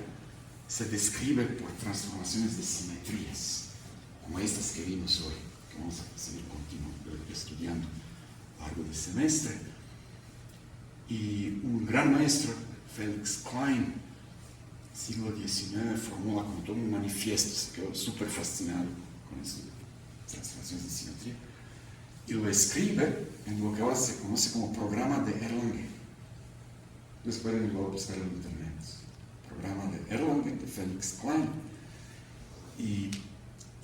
se describe por transformaciones de simetrías, como estas que vimos hoy, que vamos a seguir estudiando a lo largo del semestre. Y un gran maestro, Felix Klein, siglo XIX, formula como todo un manifiesto, se quedó súper fascinado con esas transformaciones de simetría, y lo escribe en lo que ahora se conoce como programa de Erlangen. Ustedes pueden luego buscarlo en internet. Programa de Erlangen, de Felix Klein.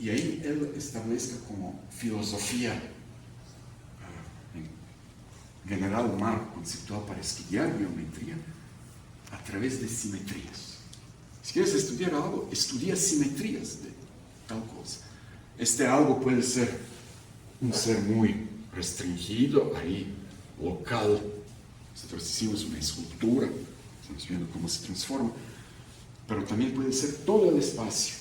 Y ahí él establece como filosofía en general, un marco conceptual para estudiar geometría a través de simetrías. Si quieres estudiar algo, estudia simetrías de tal cosa. Este algo puede ser un ser muy restringido, ahí, local. Nosotros hicimos una escultura, estamos viendo cómo se transforma, pero también puede ser todo el espacio.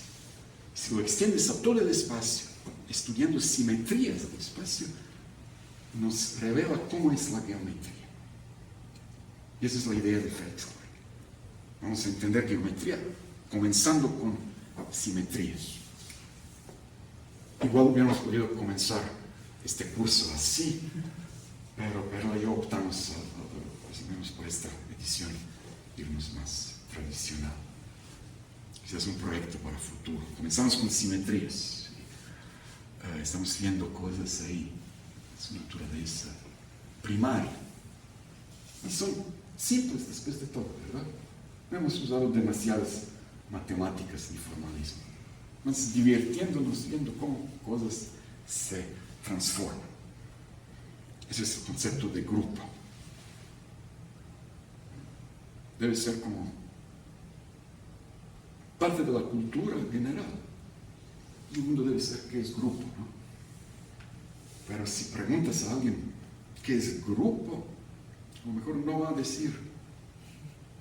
Si lo extiendes a todo el espacio, estudiando simetrías del espacio, nos revela cómo es la geometría. Y esa es la idea de Felix Klein. Vamos a entender geometría comenzando con simetrías. Igual hubiéramos podido comenzar este curso así, pero Perla y yo optamos más o menos por esta edición, irnos más tradicional. Ese es un proyecto para el futuro. Comenzamos con simetrías. Estamos viendo cosas ahí, su naturaleza primaria. Y son simples después de todo, ¿verdad? No hemos usado demasiadas matemáticas ni formalismo. Vamos divirtiéndonos viendo cómo cosas se transforman. Ese es el concepto de grupo. Debe ser como parte de la cultura general. El mundo debe ser qué es grupo, ¿no? Pero si preguntas a alguien qué es grupo, a lo mejor no va a decir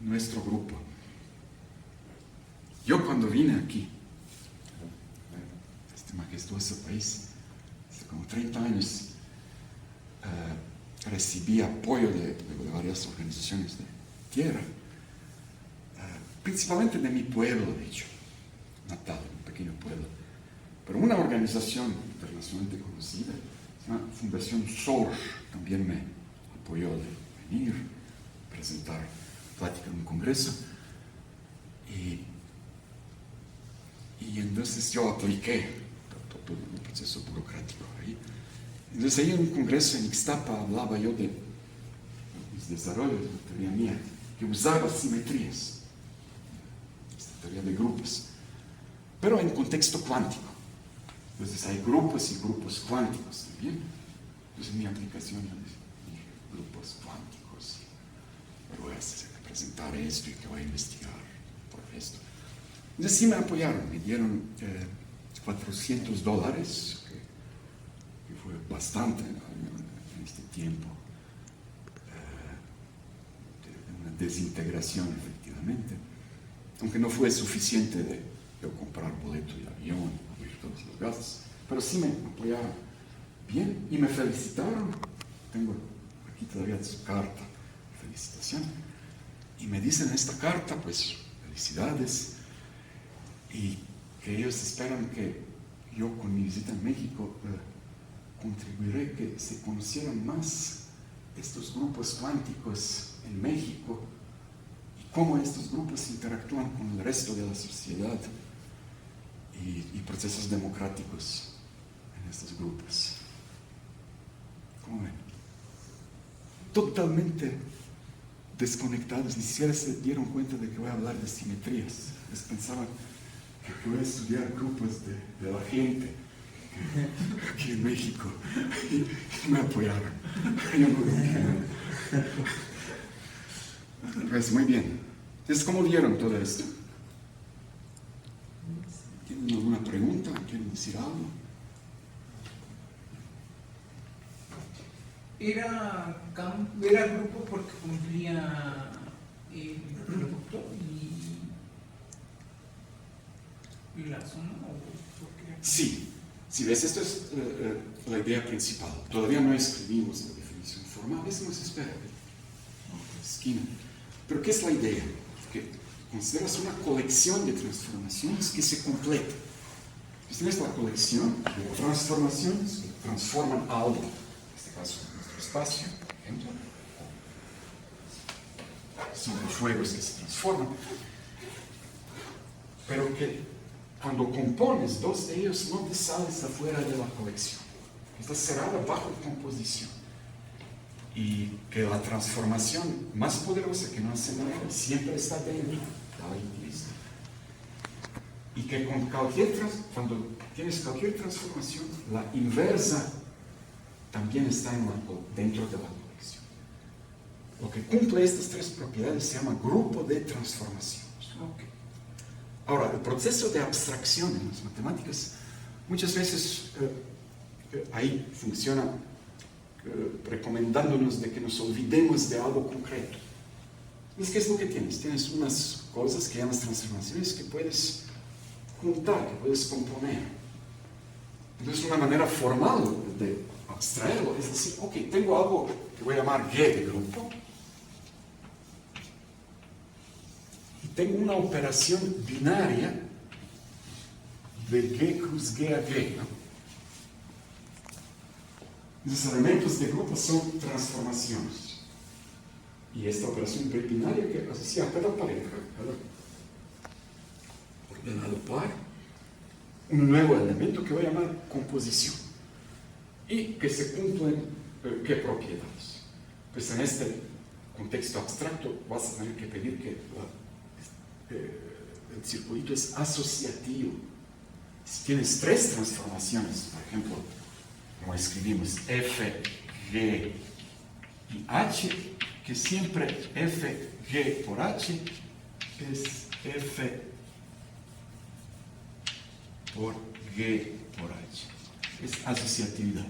nuestro grupo. Yo cuando vine aquí, a este majestuoso país, hace como 30 años, recibí apoyo de varias organizaciones de tierra, principalmente de mi pueblo, de hecho, natal, un pequeño pueblo, pero una organización internacionalmente conocida, una Fundación Soros, también me apoyó de venir, presentar plática en un congreso, y entonces yo apliqué todo el proceso burocrático ahí. Entonces ahí en un congreso en Ixtapa hablaba yo de mis desarrollos, de la teoría mía, que usaba simetrías, esta teoría de grupos, pero en contexto cuántico. Entonces hay grupos y grupos cuánticos también. Entonces en mi aplicación yo dije grupos cuánticos, pero voy a presentar esto y que voy a investigar por esto. Entonces sí me apoyaron, me dieron $400, que fue bastante en este tiempo, de una desintegración efectivamente, aunque no fue suficiente de yo comprar boleto de avión, cubrir todos los gastos, pero sí me apoyaron bien y me felicitaron. Tengo aquí todavía su carta de felicitación, y me dicen en esta carta, pues, felicidades, y que ellos esperan que yo con mi visita en México contribuiré que se conocieran más estos grupos cuánticos en México y cómo estos grupos interactúan con el resto de la sociedad y procesos democráticos en estos grupos. ¿Cómo ven? Totalmente desconectados, ni siquiera se dieron cuenta de que voy a hablar de simetrías. Les pensaban que voy a estudiar grupos de la gente, que aquí en México y me apoyaron. Yo no dije nada. Pues muy bien. Entonces, ¿cómo vieron todo esto? ¿Tienen alguna pregunta? ¿Quieren decir algo? Era grupo porque cumplía el producto y la zona, o por qué? Sí, si ves, esto es la idea principal. Todavía no escribimos la definición formal, eso nos espera. La esquina. Pero ¿qué es la idea? Que consideras una colección de transformaciones que se completa. Pues tienes la colección de transformaciones que transforman algo, en este caso nuestro espacio, por ejemplo. Son los fuegos que se transforman. Pero que cuando compones dos de ellos no te sales afuera de la colección. Está cerrada bajo composición. Y que la transformación más poderosa que no hace nada siempre está dentro, ahí listo. Y que cuando tienes cualquier transformación, la inversa también está dentro de la colección. Lo que cumple estas tres propiedades se llama grupo de transformaciones. Ok. Ahora, el proceso de abstracción en las matemáticas muchas veces ahí funciona recomendándonos de que nos olvidemos de algo concreto. ¿Qué es lo que tienes? Tienes unas cosas que llamas transformaciones que puedes juntar, que puedes componer. Entonces, una manera formal de abstraerlo es decir, ok, tengo algo que voy a llamar G de grupo, y tengo una operación binaria de G cruz G a G, ¿no? Los elementos de grupo son transformaciones. Y esta operación binaria que asocia a cada pareja, cada ordenado par, un nuevo elemento que voy a llamar composición. Y que se cumplen, ¿qué propiedades? Pues en este contexto abstracto vas a tener que pedir que el circuito es asociativo. Si tienes tres transformaciones, por ejemplo, como escribimos F, G y H, que siempre F, G por H es F por G por H. Es asociatividad.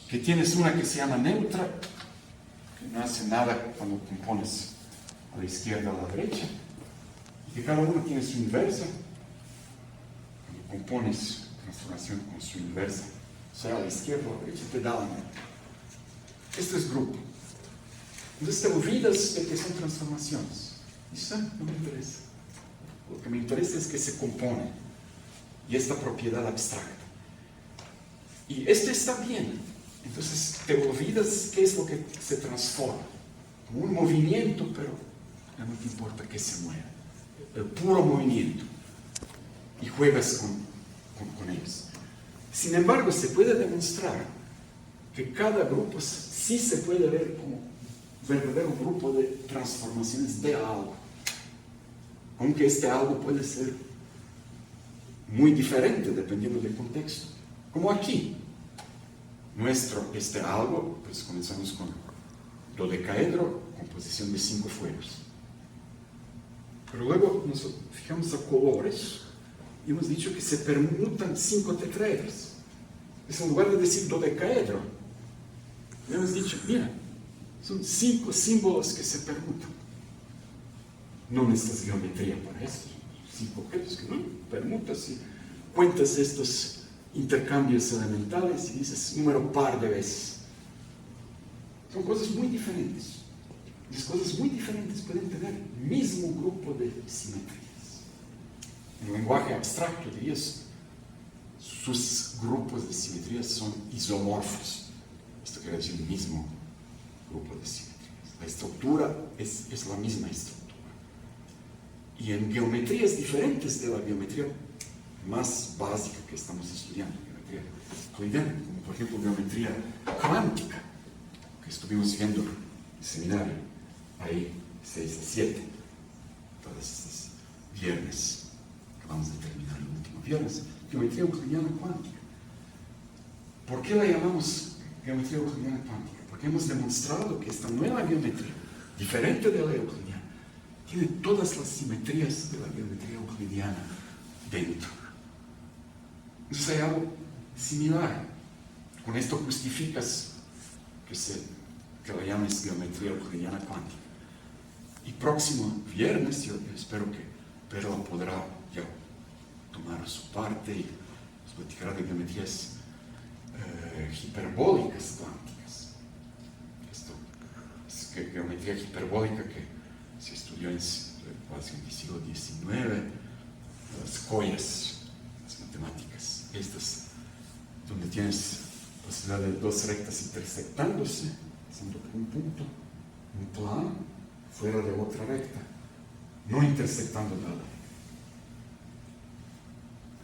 Que tienes una que se llama neutra, que no hace nada cuando compones a la izquierda o a la derecha, y que cada uno tiene su inversa. Cuando compones transformación con su inversa, sea a la izquierda o a la derecha, te da la neutra. Esto es grupo. Entonces te olvidas de que son transformaciones. Y eso no me interesa. Lo que me interesa es que se compone. Y esta propiedad abstracta. Y esto está bien. Entonces te olvidas qué es lo que se transforma. Como un movimiento, pero no te importa que se mueva. El puro movimiento. Y juegas con ellos. Sin embargo, se puede demostrar que cada grupo sí se puede ver como un verdadero grupo de transformaciones de algo. Aunque este algo puede ser muy diferente dependiendo del contexto. Como aquí. Este algo, pues comenzamos con dodecaedro, composición de 5 fuegos. Pero luego nos fijamos a colores y hemos dicho que se permutan 5 tetraedros. Es en lugar de decir dodecaedro, hemos dicho, mira, son 5 símbolos que se permutan. No necesitas geometría para esto. 5 objetos que no permutas y cuentas estos intercambios elementales y dices número par de veces. Son cosas muy diferentes. Las cosas muy diferentes pueden tener el mismo grupo de simetrías. En el lenguaje abstracto dirías, sus grupos de simetrías son isomorfos. Esto quiere decir el mismo grupo de simetrías. La estructura es la misma estructura. Y en geometrías diferentes de la geometría más básica que estamos estudiando, geometría euclidiana, como por ejemplo geometría cuántica, que estuvimos viendo en el seminario, ahí 6 a 7, todos estos viernes, que vamos a terminar el último viernes, geometría euclidiana cuántica. ¿Por qué la llamamos geometría euclidiana cuántica? Porque hemos demostrado que esta nueva geometría, diferente de la euclidiana, tiene todas las simetrías de la geometría euclidiana dentro. Entonces hay algo similar. Con esto justificas que la llames geometría euclidiana cuántica. Y próximo viernes yo espero que Perla podrá ya tomar su parte y nos platicará de geometrías hiperbólicas cuánticas. Esto es que geometría hiperbólica que se estudió en casi en el siglo XIX, las joyas, las matemáticas, estas donde tienes posibilidad de dos rectas intersectándose, pasando por un punto, un plano, fuera de otra recta, no intersectando nada.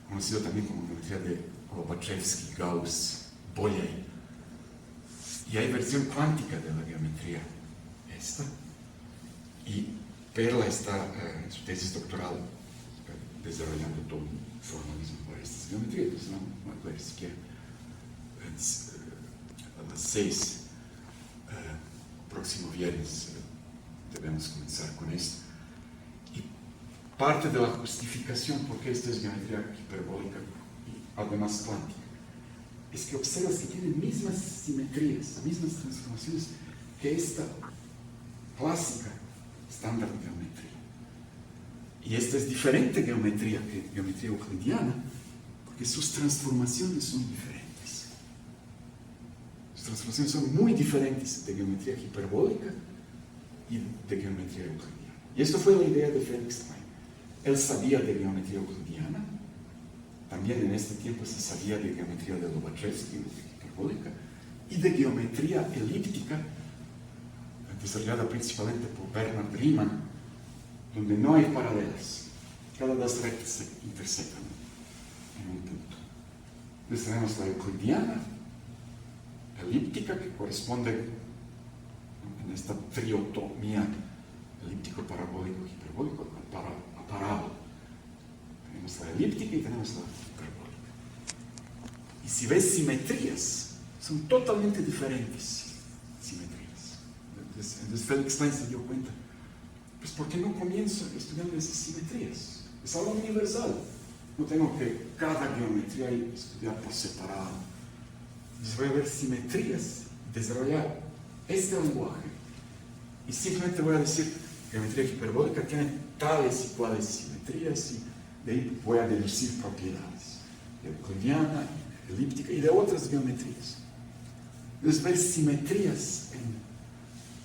Conocido también como geometría de Lobachevsky, Gauss, Bolyai. Y hay versión cuántica de la geometría esta. Y Perla está en su tesis doctoral desarrollando todo un formalismo para estas geometrías. Entonces, vamos a ver si quiere a las 6, próximo viernes, debemos comenzar con esto. Y parte de la justificación por qué esta es geometría hiperbólica y además cuántica es que observas que tienen mismas simetrías, mismas transformaciones que esta clásica estándar de geometría. Y esta es diferente geometría que geometría euclidiana porque sus transformaciones son diferentes. Sus transformaciones son muy diferentes de geometría hiperbólica y de geometría euclidiana. Y esto fue la idea de Felix Klein. Él sabía de geometría euclidiana, también en este tiempo se sabía de geometría de Lobachevsky, geometría hiperbólica, y de geometría elíptica, desarrollada principalmente por Bernard Riemann, donde no hay paralelas. Cada dos rectas se intersectan en un punto. Entonces tenemos la euclidiana, elíptica, que corresponde en esta triotomía elíptico, parabólico, hiperbólico, a parábola. Tenemos la elíptica y tenemos la hiperbólica. Y si ves simetrías, son totalmente diferentes simetrías. Entonces Felix Klein se dio cuenta, pues ¿por qué no comienzo estudiando esas simetrías? Es algo universal. No tengo que cada geometría estudiar por separado. Entonces voy a ver simetrías, desarrollar este lenguaje y simplemente voy a decir geometría hiperbólica tiene tales y cuales simetrías y de ahí voy a deducir propiedades euclidiana, elíptica y de otras geometrías. Entonces ver simetrías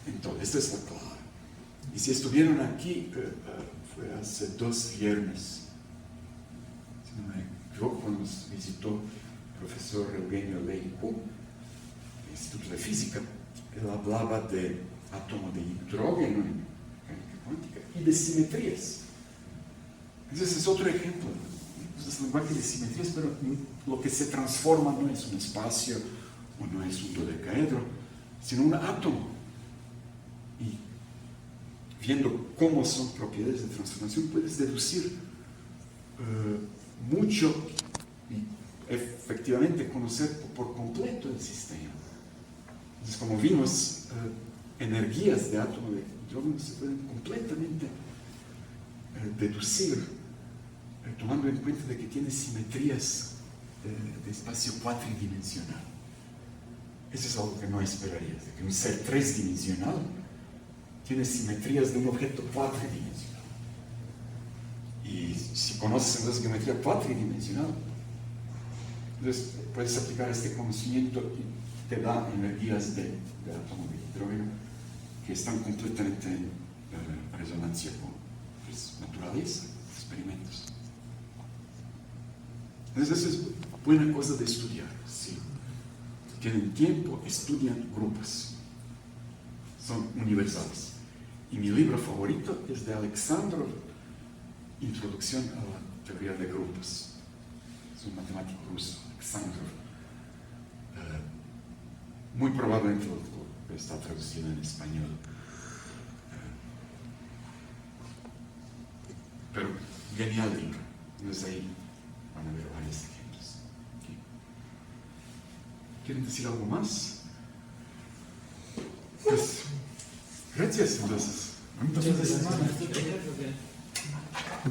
en todo, esta es la clave. Y si estuvieron aquí, fue hace 2 viernes, si no me equivoco, cuando nos visitó el profesor Eugenio Leico, del Instituto de Física. Él hablaba de átomo de hidrógeno en mecánica cuántica y de simetrías. Entonces es otro ejemplo. Es un lenguaje de simetrías, pero lo que se transforma no es un espacio o no es un dodecaedro, sino un átomo. Y viendo cómo son propiedades de transformación, puedes deducir mucho y efectivamente conocer por completo el sistema. Entonces, como vimos, energías de átomo de hidrógeno se pueden completamente deducir, tomando en cuenta de que tiene simetrías de espacio cuatridimensional. Eso es algo que no esperarías, de que un ser 3-dimensional tiene simetrías de un objeto cuatridimensional. Y si conoces entonces geometría cuatridimensional, entonces puedes aplicar este conocimiento y te da energías de átomo de hidrógeno que están completamente en resonancia con naturaleza, experimentos. Entonces eso es buena cosa de estudiar. Sí. Si tienen tiempo, estudian grupos. Son universales. Y mi libro favorito es de Alexandrov, Introducción a la teoría de grupos. Es un matemático ruso, Alexandrov. Muy probablemente está traducido en español. Pero genial libro. Entonces ahí van a ver varias ¿Quieren decir algo más? Pues, gracias entonces. Muchas gracias. ¿Tú quieres o qué?